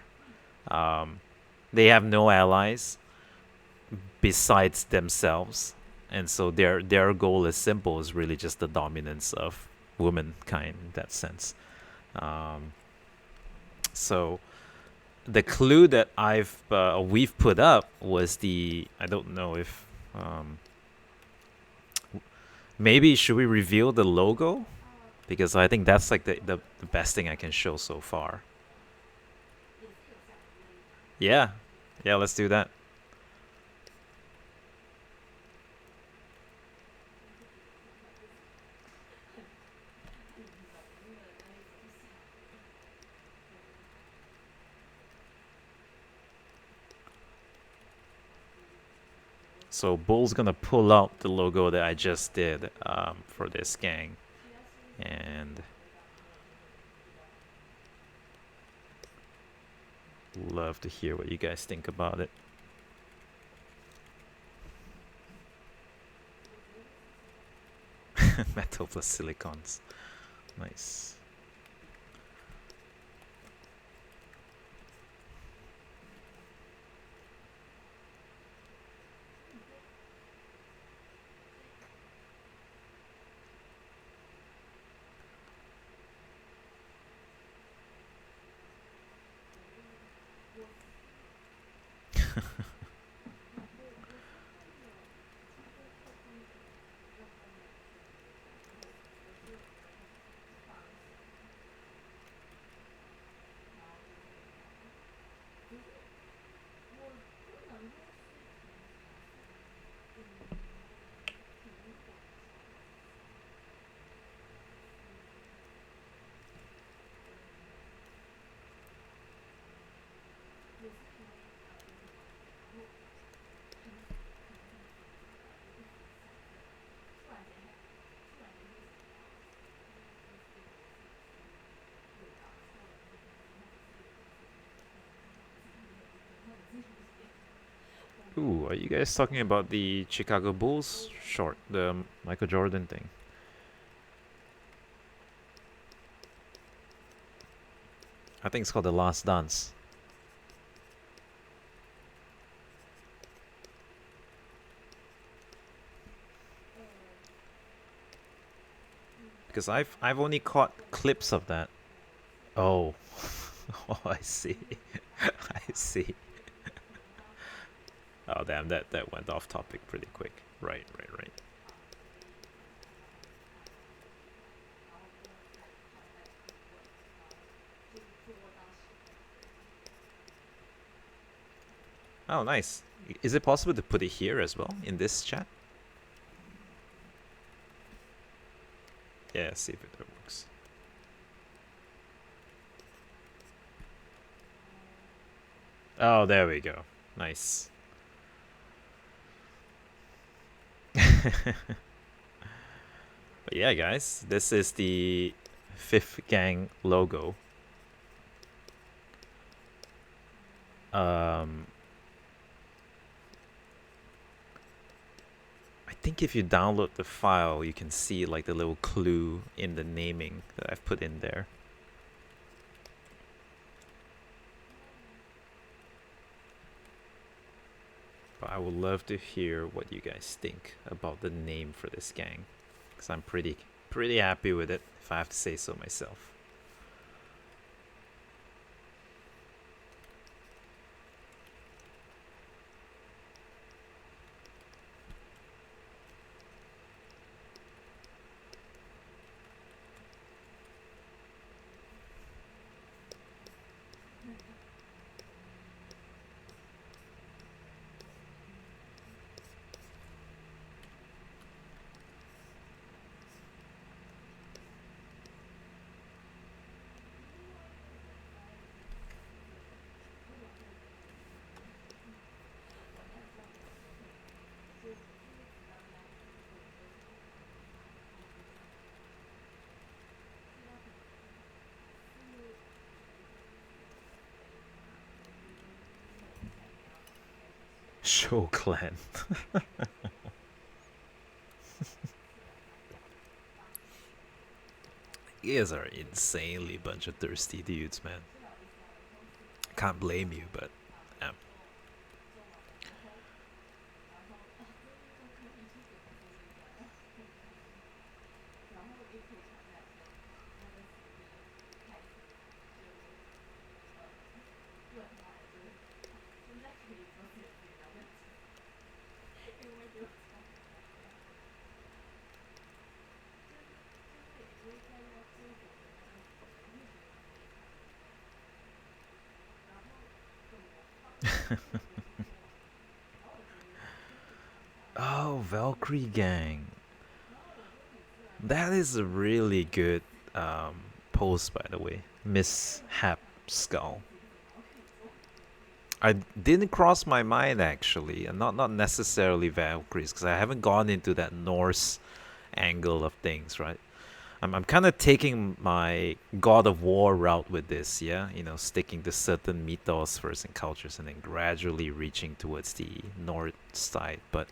They have no allies besides themselves, and so their goal is simple: is really just the dominance of womankind in that sense. So the clue that we've put up was I don't know if maybe should we reveal the logo, because I think that's like the best thing I can show so far. Yeah, let's do that. So Bull's gonna pull out the logo that I just did for this gang, and Love to hear what you guys think about it. Metal plus silicons. Nice. Ooh, are you guys talking about the Chicago Bulls short, the Michael Jordan thing? I think it's called The Last Dance. Because I've only caught clips of that. Oh. Oh, I see. I see. Oh damn, that went off topic pretty quick. Right, right, right. Oh, nice. Is it possible to put it here as well in this chat? Yeah, see if it works. Oh, there we go. Nice. But yeah, guys, this is the Fifth Gang logo. I think if you download the file, you can see like the little clue in the naming that I've put in there. But I would love to hear what you guys think about the name for this gang, because I'm pretty happy with it, if I have to say so myself. Show Clan. You guys are insanely bunch of thirsty dudes, man. Can't blame you, but yeah. Oh, Valkyrie Gang. That is a really good post, by the way. Mishap Skull. I didn't cross my mind actually, and not necessarily Valkyries, because I haven't gone into that Norse angle of things, right? I'm kind of taking my God of War route with this, yeah. Sticking to certain mythos first and cultures, and then gradually reaching towards the north side. But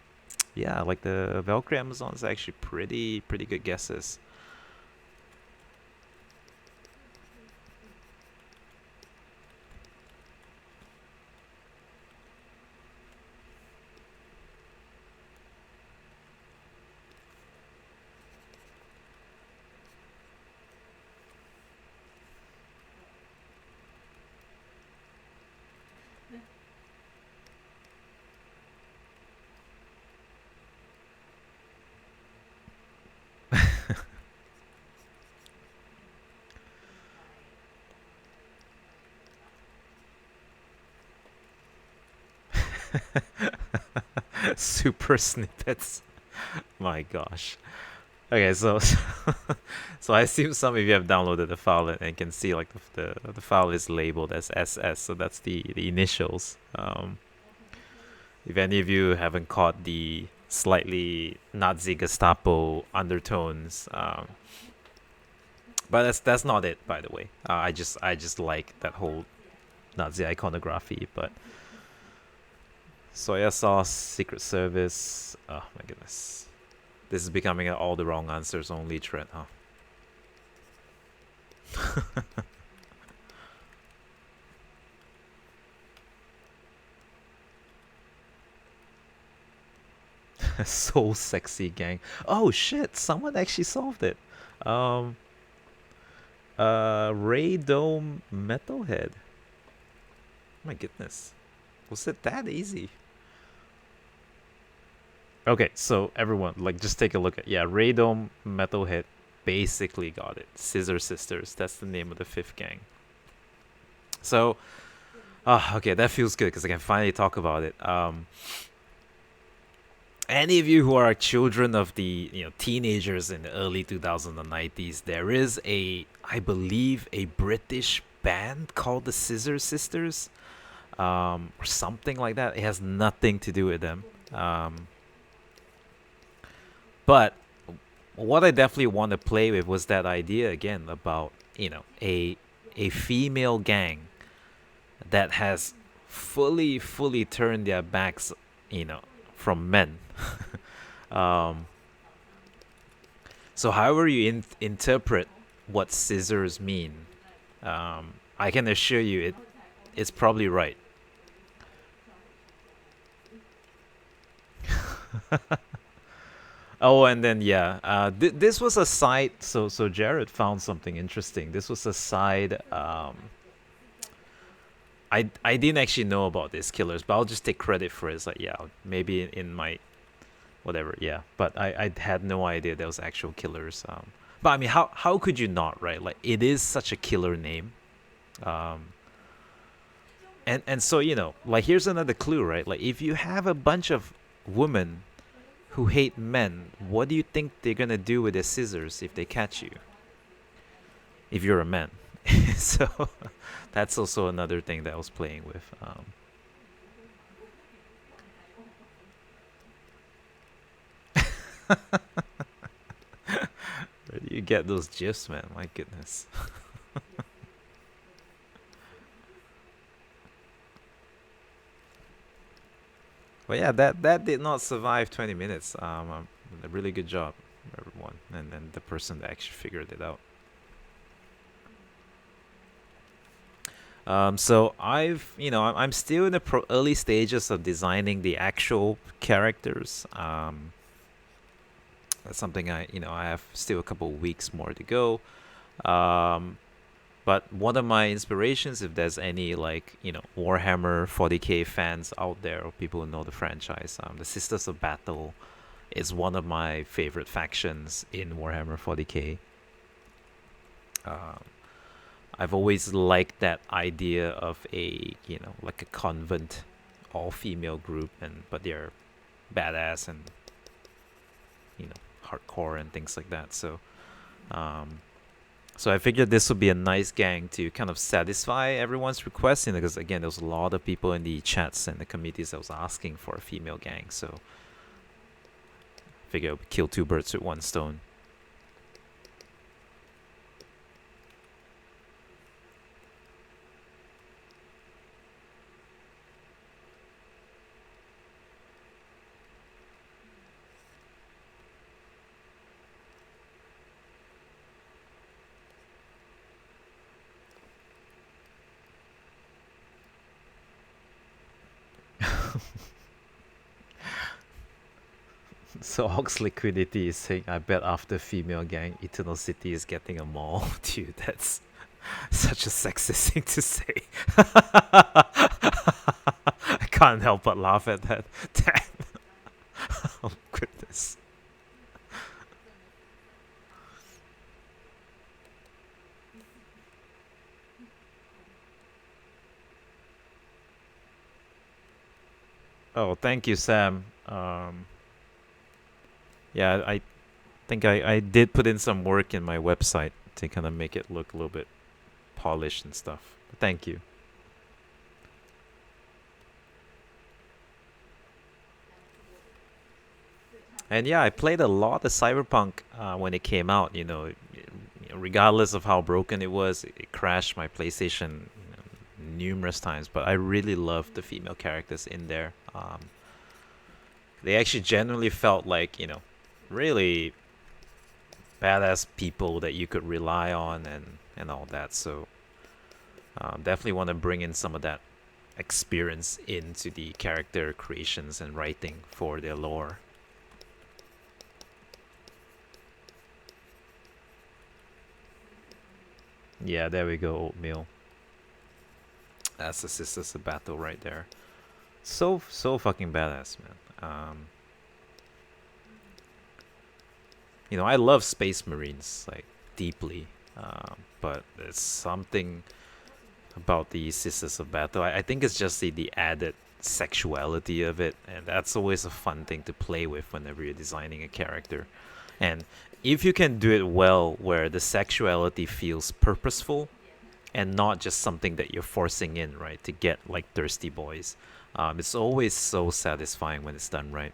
yeah, like the Valkyrie Amazon is actually pretty good guesses. Super snippets. My gosh. Okay, so so I assume some of you have downloaded the file and can see like the file is labeled as SS, so that's the initials. If any of you haven't caught the slightly Nazi Gestapo undertones, but that's not it, by the way. I just like that whole Nazi iconography, but soya sauce, Secret Service. Oh my goodness, this is becoming an all the wrong answers only trend, huh? So sexy gang. Oh shit, someone actually solved it. Um Ray Dome Metalhead. My goodness. Was it that easy? Okay, so everyone, like just take a look at, yeah, Ray Dome Metalhead basically got it. Scissor Sisters, that's the name of the fifth gang. So okay, that feels good because I can finally talk about it. Any of you who are children of the teenagers in the early 2090s, there is I believe a British band called the Scissor Sisters, or something like that. It has nothing to do with them, but what I definitely want to play with was that idea again about a female gang that has fully turned their backs, from men. um, so however you interpret what scissors mean, I can assure you it's probably right. Oh, and then yeah, this was a side. So Jared found something interesting. This was a side. I didn't actually know about these killers, but I'll just take credit for it. It's like, yeah, maybe in my whatever, yeah. But I had no idea there was actual killers. But I mean, how could you not, right? Like, it is such a killer name. Um, and so like, here's another clue, right? Like, if you have a bunch of women who hate men, what do you think they're gonna do with their scissors if they catch you? If you're a man, so that's also another thing that I was playing with. Where do you get those gifs, man? My goodness. But yeah, that did not survive 20 minutes. A really good job, everyone, and the person that actually figured it out. So I'm still in the early stages of designing the actual characters. That's something I have still a couple of weeks more to go. Um, but one of my inspirations, if there's any like Warhammer 40k fans out there or people who know the franchise, the Sisters of Battle is one of my favorite factions in Warhammer 40k. Um, I've always liked that idea of like a convent, all female group, but they're badass and hardcore and things like that. Um, so I figured this would be a nice gang to kind of satisfy everyone's request, because again, there was a lot of people in the chats and the communities that was asking for a female gang. So I figured I would kill two birds with one stone. So Ox Liquidity is saying, I bet after Female Gang, Eternal City is getting a mall. Dude, that's such a sexist thing to say. I can't help but laugh at that. Damn. Oh, goodness. Oh, thank you, Sam. Yeah, I think I did put in some work in my website to kind of make it look a little bit polished and stuff. Thank you. And yeah, I played a lot of Cyberpunk when it came out. Regardless of how broken it was, it crashed my PlayStation numerous times. But I really loved the female characters in there. They actually genuinely felt like really badass people that you could rely on and all that. So definitely want to bring in some of that experience into the character creations and writing for their lore. Yeah, there we go, Oatmeal. That's the Sisters of Battle right there. So fucking badass, man. I love Space Marines like deeply, but there's something about the Sisters of Battle. I think it's just the added sexuality of it, and that's always a fun thing to play with whenever you're designing a character. And if you can do it well, where the sexuality feels purposeful and not just something that you're forcing in, right, to get like thirsty boys, it's always so satisfying when it's done right.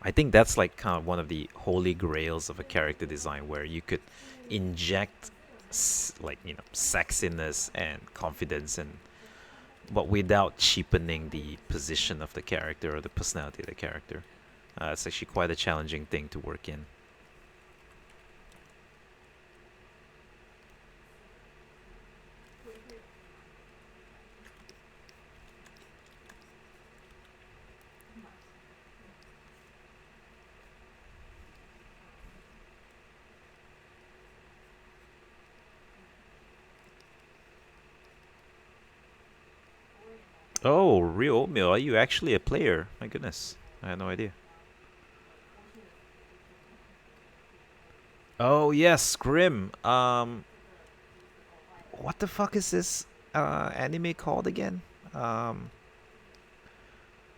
I think that's like kind of one of the holy grails of a character design where you could inject like sexiness and confidence and but without cheapening the position of the character or the personality of the character. It's actually quite a challenging thing to work in. Oh, real oatmeal! Are you actually a player? My goodness, I had no idea. Oh yes, Grim. What the fuck is this anime called again? Um,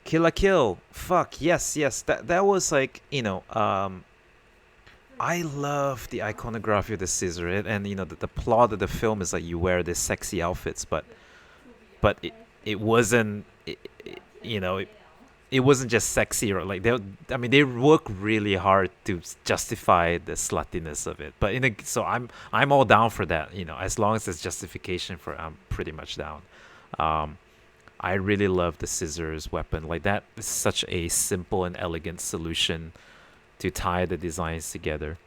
Kill la Kill. Fuck yes, yes. That was like I love the iconography of the scissor, and the plot of the film is like you wear these sexy outfits, but it wasn't it wasn't just sexy or like they work really hard to justify the sluttiness of it. But so I'm all down for that. As long as there's justification for it, I'm pretty much down. Um, I really love the scissors weapon. Like that is such a simple and elegant solution to tie the designs together.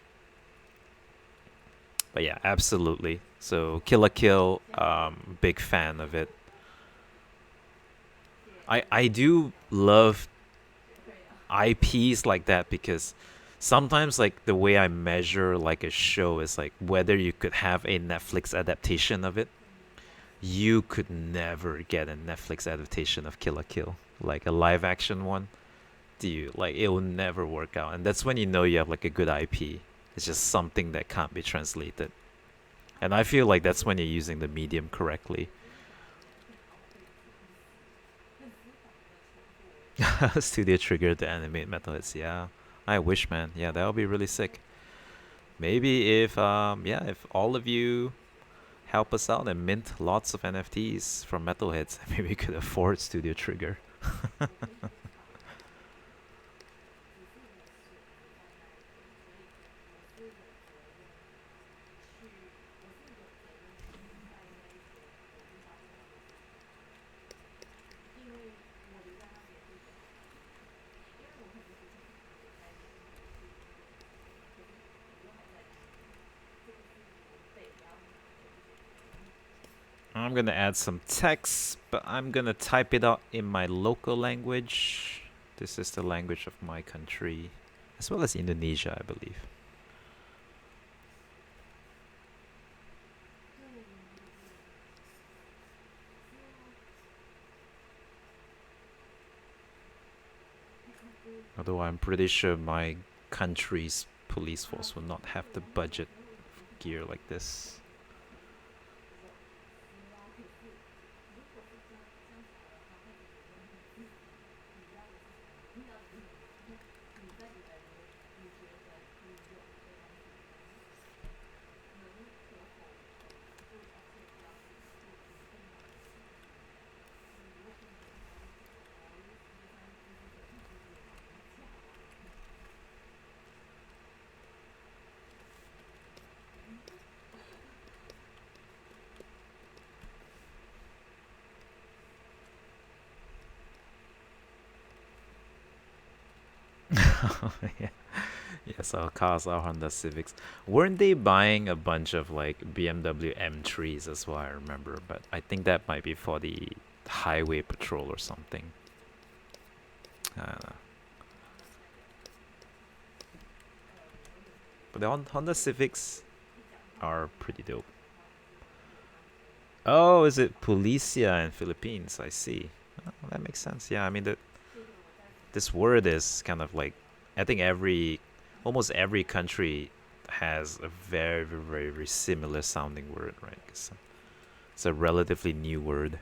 But yeah, absolutely. So Kill la Kill, big fan of it. I do love IPs like that because sometimes like the way I measure like a show is like whether you could have a Netflix adaptation of it. You could never get a Netflix adaptation of Kill la Kill, like a live action one. Do you like it will never work out, and that's when you know you have like a good IP. It's just something that can't be translated, and I feel like that's when you're using the medium correctly. Studio Trigger to animate metalheads. Yeah, I wish, man. Yeah, that would be really sick. Maybe if if all of you help us out and mint lots of NFTs from metalheads, maybe we could afford Studio Trigger. I'm gonna add some text, but I'm gonna type it out in my local language. This is the language of my country, as well as Indonesia, I believe. Although I'm pretty sure my country's police force will not have the budget for gear like this. Yeah. Yes, our cars are Honda Civics. Weren't they buying a bunch of like BMW M3s as well? I remember, but I think that might be for the highway patrol or something. Uh, but the Honda Civics are pretty dope. Oh, is it Policia in Philippines? I see. Oh, that makes sense. Yeah, I mean this word is kind of like, I think almost every country has a very, very, very similar sounding word, right? It's a relatively new word,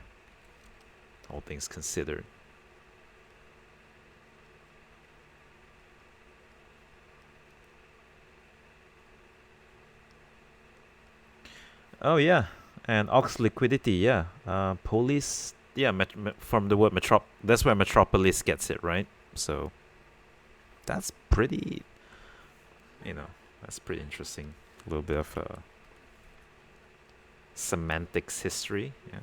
all things considered. Oh yeah, and ox liquidity, yeah. Police, yeah. From the word metrop, that's where metropolis gets it, right? So that's pretty, you know, that's pretty interesting. A little bit of semantics history. Yeah.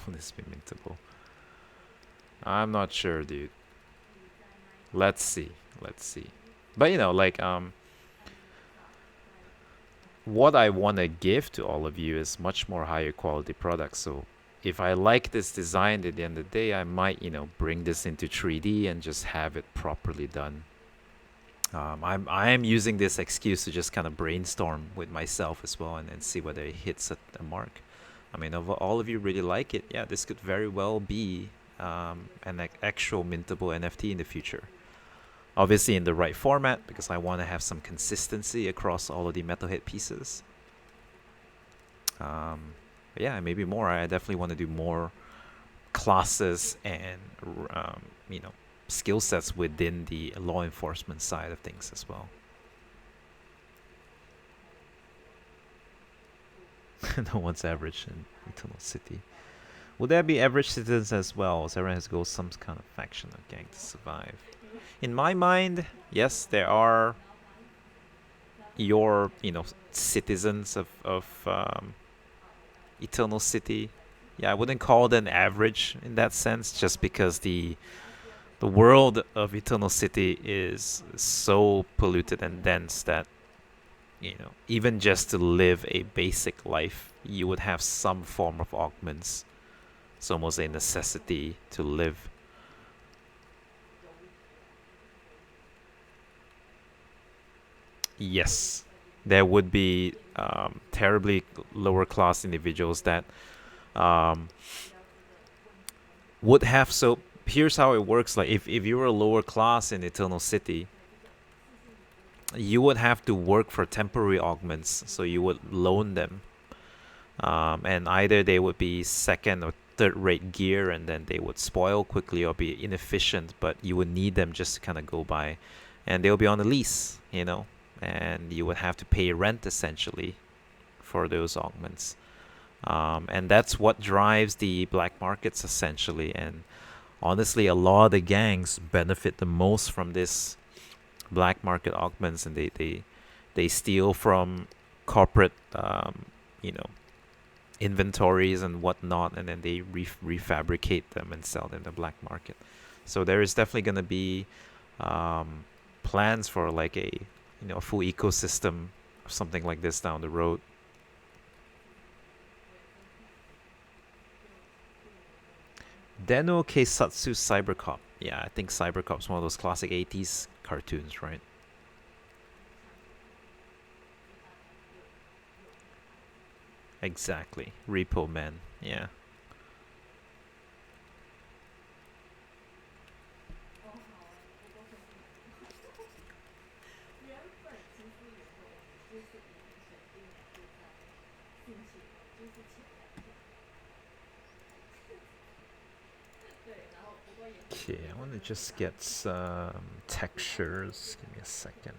Will this be mintable? I'm not sure, dude. Let's see. Let's see. But like what I want to give to all of you is much more higher quality products. So if I like this design at the end of the day, I might, bring this into 3D and just have it properly done. I am using this excuse to just kind of brainstorm with myself as well and see whether it hits at the mark. I mean, if all of you really like it, yeah, this could very well be an actual mintable NFT in the future. Obviously, in the right format, because I want to have some consistency across all of the metalhead pieces. Yeah, maybe more. I definitely want to do more classes and um, you know skill sets within the law enforcement side of things as well. No one's average in Eternal City. Will there be average citizens as well? As everyone has to go some kind of faction or gang to survive. In my mind, yes, there are your citizens of Eternal City. Yeah, I wouldn't call them average in that sense, just because the world of Eternal City is so polluted and dense that even just to live a basic life, you would have some form of augments. It's almost a necessity to live. Yes, there would be terribly lower class individuals that um, would have. So here's how it works. Like if you were a lower class in Eternal City, you would have to work for temporary augments. So you would loan them, and either they would be second or third rate gear, and then they would spoil quickly or be inefficient. But you would need them just to kind of go by, and they'll be on a lease, and you would have to pay rent essentially for those augments. And that's what drives the black markets essentially. And honestly, a lot of the gangs benefit the most from this black market augments, and they steal from corporate you know inventories and whatnot, and then they refabricate them and sell them in the black market. So there is definitely going to be um, plans for like a full ecosystem of something like this down the road. Deno Keisatsu Cybercop. Yeah, I think Cybercop's one of those classic 80s cartoons, right? Exactly. Repo Man. Yeah. Okay, I want to just get some textures. Give me a second.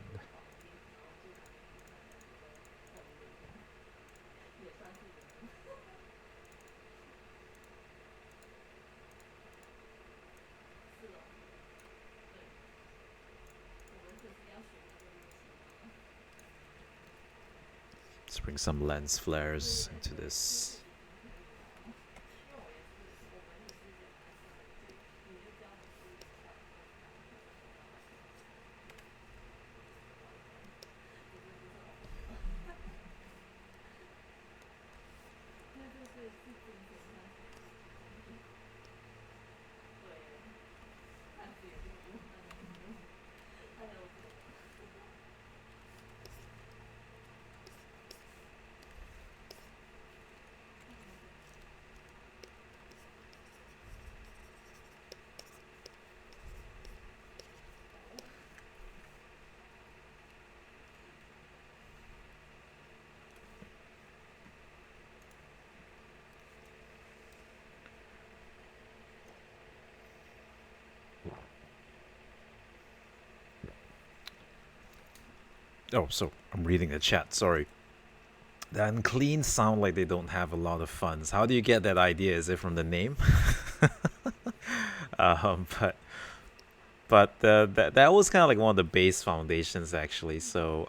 Let's bring some lens flares into this. Oh, so I'm reading the chat. Sorry. The unclean sound like they don't have a lot of funds. How do you get that idea? Is it from the name? But that was kind of like one of the base foundations actually. So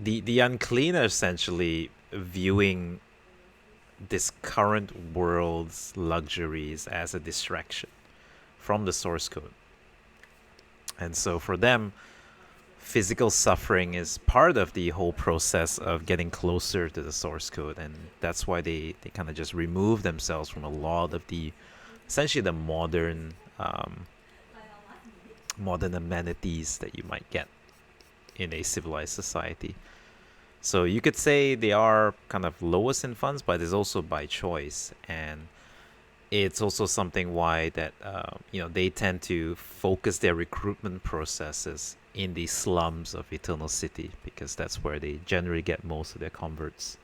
the unclean are essentially viewing this current world's luxuries as a distraction from the source code. And so for them, physical suffering is part of the whole process of getting closer to the source code. And that's why they kind of just remove themselves from a lot of the essentially the modern amenities that you might get in a civilized society. So you could say they are kind of lowest in funds, but it's also by choice, and it's also something why that they tend to focus their recruitment processes in the slums of Eternal City because that's where they generally get most of their converts.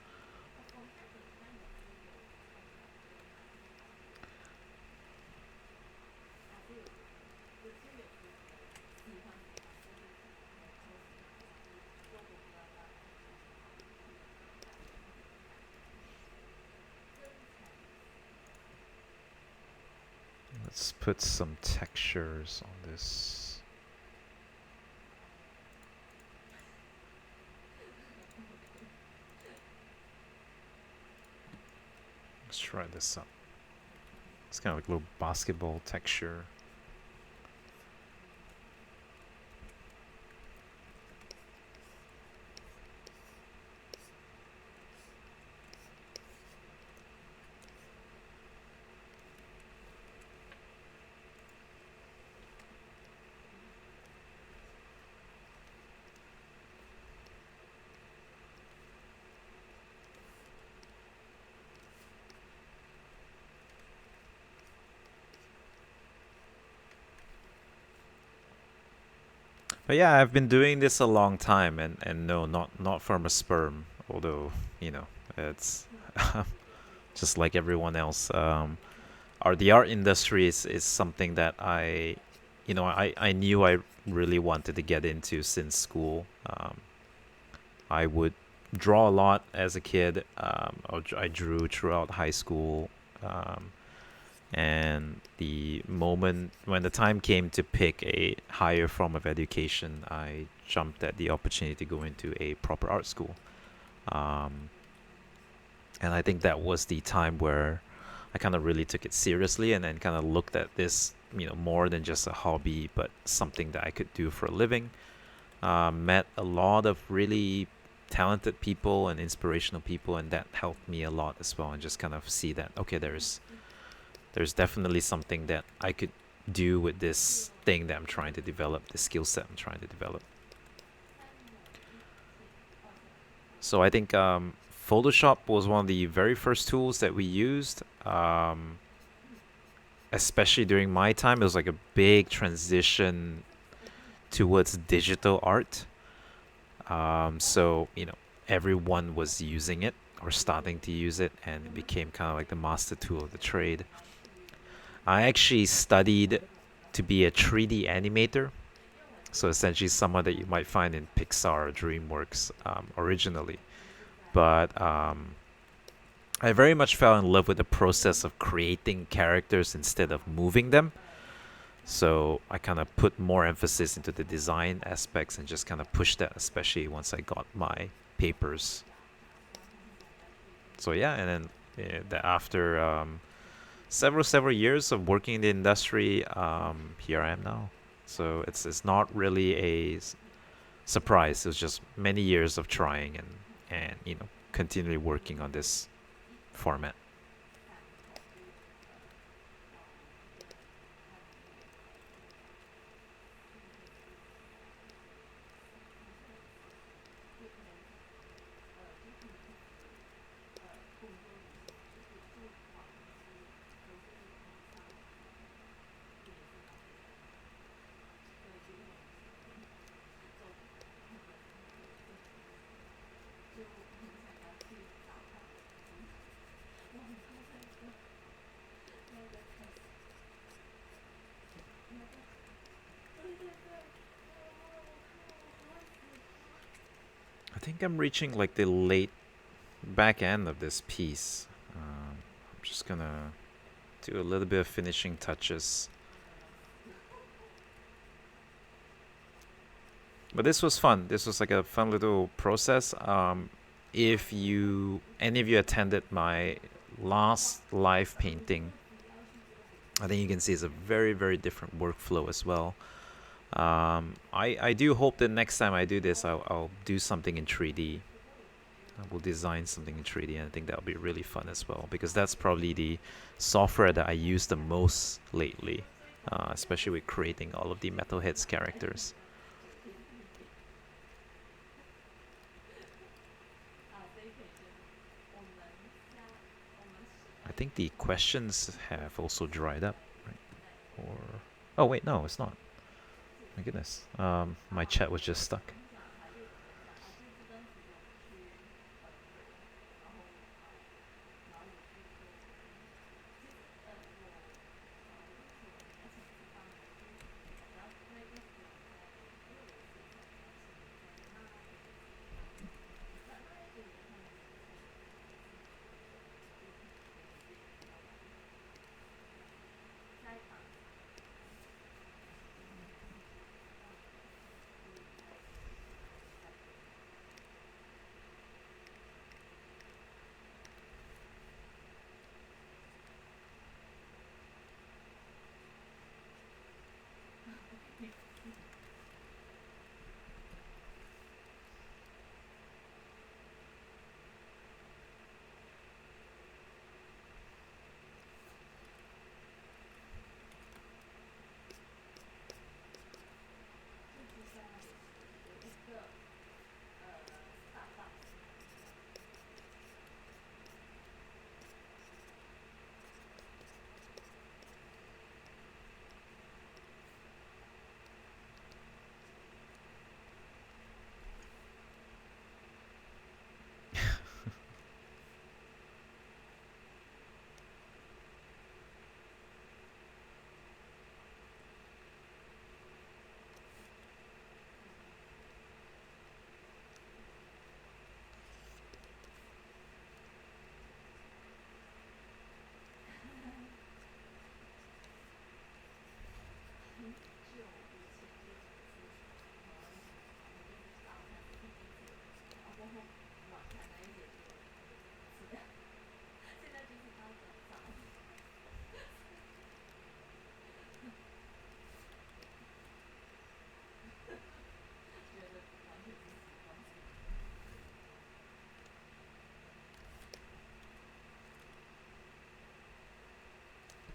Let's put some textures on this. Let's try this up. It's kind of like a little basketball texture. But yeah, I've been doing this a long time, and no, not from a sperm. Although it's just like everyone else. The art industry is something that I knew I really wanted to get into since school. I would draw a lot as a kid. I drew throughout high school. Um, And the moment when the time came to pick a higher form of education, I jumped at the opportunity to go into a proper art school. Um, and I think that was the time where I kind of really took it seriously and then kind of looked at this, more than just a hobby, but something that I could do for a living. Met a lot of really talented people and inspirational people, and that helped me a lot as well. And just kind of see that, okay, there's definitely something that I could do with this thing that I'm trying to develop, the skill set I'm trying to develop. So I think Photoshop was one of the very first tools that we used. Especially during my time, it was like a big transition towards digital art. So everyone was using it or starting to use it, and it became kind of like the master tool of the trade. I actually studied to be a 3D animator, so essentially someone that you might find in Pixar or DreamWorks originally. But I very much fell in love with the process of creating characters instead of moving them. So I kind of put more emphasis into the design aspects and just kind of pushed that, especially once I got my papers. So yeah, and then after several years of working in the industry, here I am now. So it's not really a surprise. It was just many years of trying and continually working on this format. I think I'm reaching like the late back end of this piece. I'm just gonna do a little bit of finishing touches. But this was fun. This was like a fun little process. If you any of you attended my last live painting, I think you can see it's a very different workflow as well. I do hope that next time I do this, I'll do something in 3D. I will design something in 3D, and I think that'll be really fun as well because that's probably the software that I use the most lately, especially with creating all of the Metalheads characters. I think the questions have also dried up, right? Or oh wait, no, it's not. My goodness, my chat was just stuck.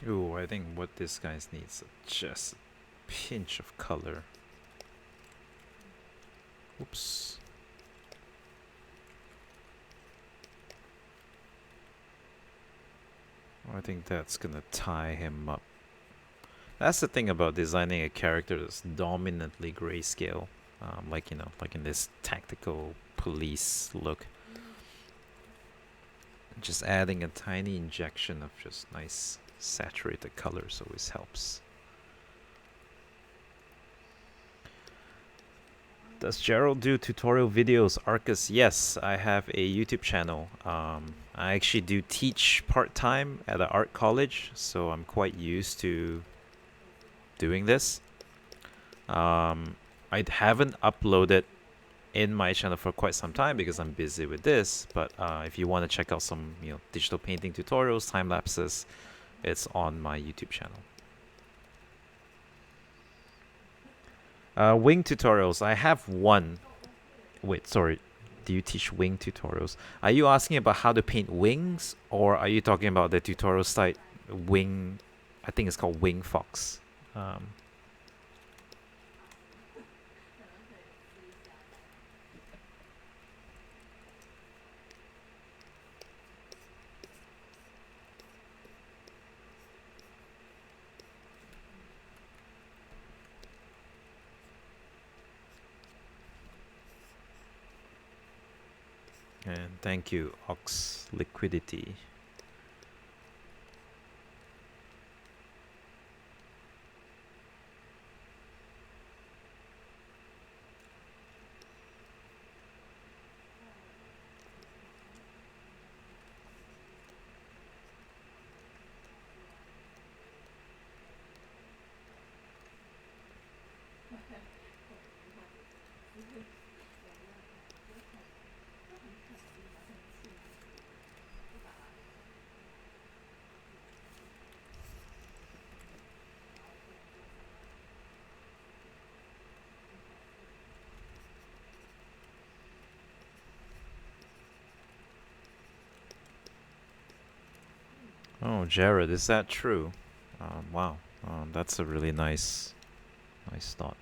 Ooh, I think what this guy needs is just a pinch of color. Oops. I think that's gonna tie him up. That's the thing about designing a character that's dominantly grayscale, like like in this tactical police look. Just adding a tiny injection of just nice saturated colors always helps. Does Gerald do tutorial videos, Arcus? Yes, I have a YouTube channel. I actually do teach part-time at an art college, so I'm quite used to doing this. I haven't uploaded in my channel for quite some time because I'm busy with this, but if you want to check out some digital painting tutorials, time lapses, it's on my YouTube channel. Wing tutorials, I have one. Wait, sorry. Do you teach wing tutorials? Are you asking about how to paint wings, or are you talking about the tutorial site Wing? I think it's called Wing Fox. And thank you, Ox Liquidity. Oh, Jared, is that true? Wow, that's a really nice thought.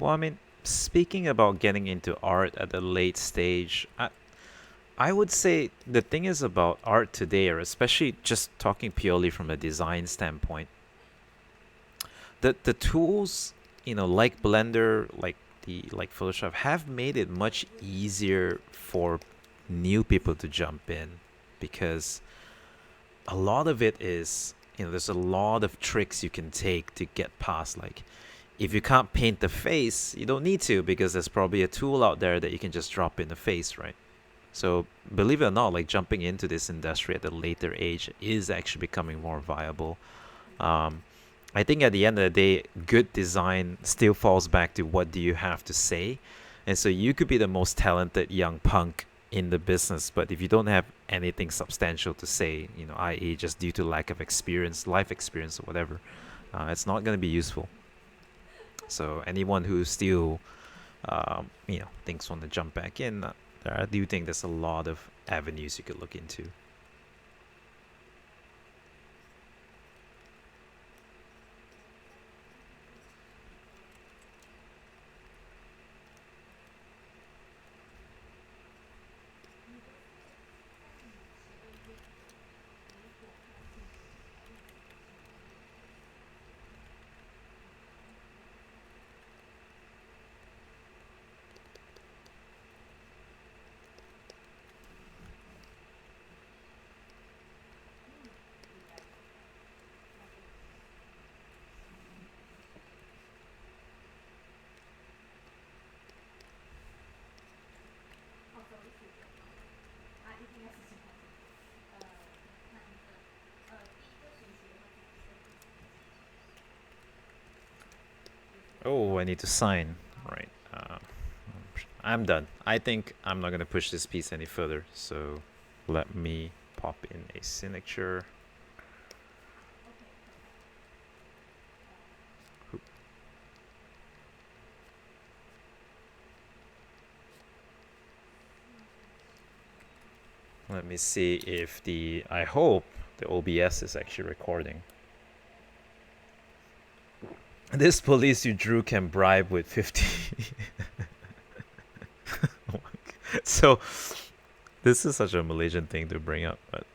Well, I mean, speaking about getting into art at a late stage, I would say the thing is about art today, or especially just talking purely from a design standpoint, the tools, like Blender, like Photoshop, have made it much easier for new people to jump in, because a lot of it is, there's a lot of tricks you can take to get past. Like, if you can't paint the face, you don't need to, because there's probably a tool out there that you can just drop in the face, right? So believe it or not, like, jumping into this industry at a later age is actually becoming more viable. Um, I think at the end of the day, good design still falls back to what do you have to say. And so you could be the most talented young punk in the business, but if you don't have anything substantial to say, i.e., just due to lack of experience, life experience, or whatever, it's not going to be useful. So anyone who still, thinks want to jump back in, I do think there's a lot of avenues you could look into. Oh, I need to sign. Right. I'm done. I think I'm not gonna push this piece any further. So let me pop in a signature. Let me see if I hope the OBS is actually recording. This police you drew can bribe with 50. So, this is such a Malaysian thing to bring up, but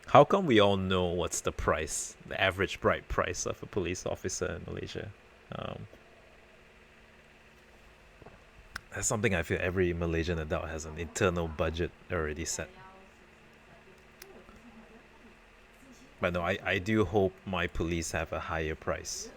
how come we all know what's the price, the average bribe price of a police officer in Malaysia? Um, that's something I feel every Malaysian adult has an internal budget already set. But no, I do hope my police have a higher price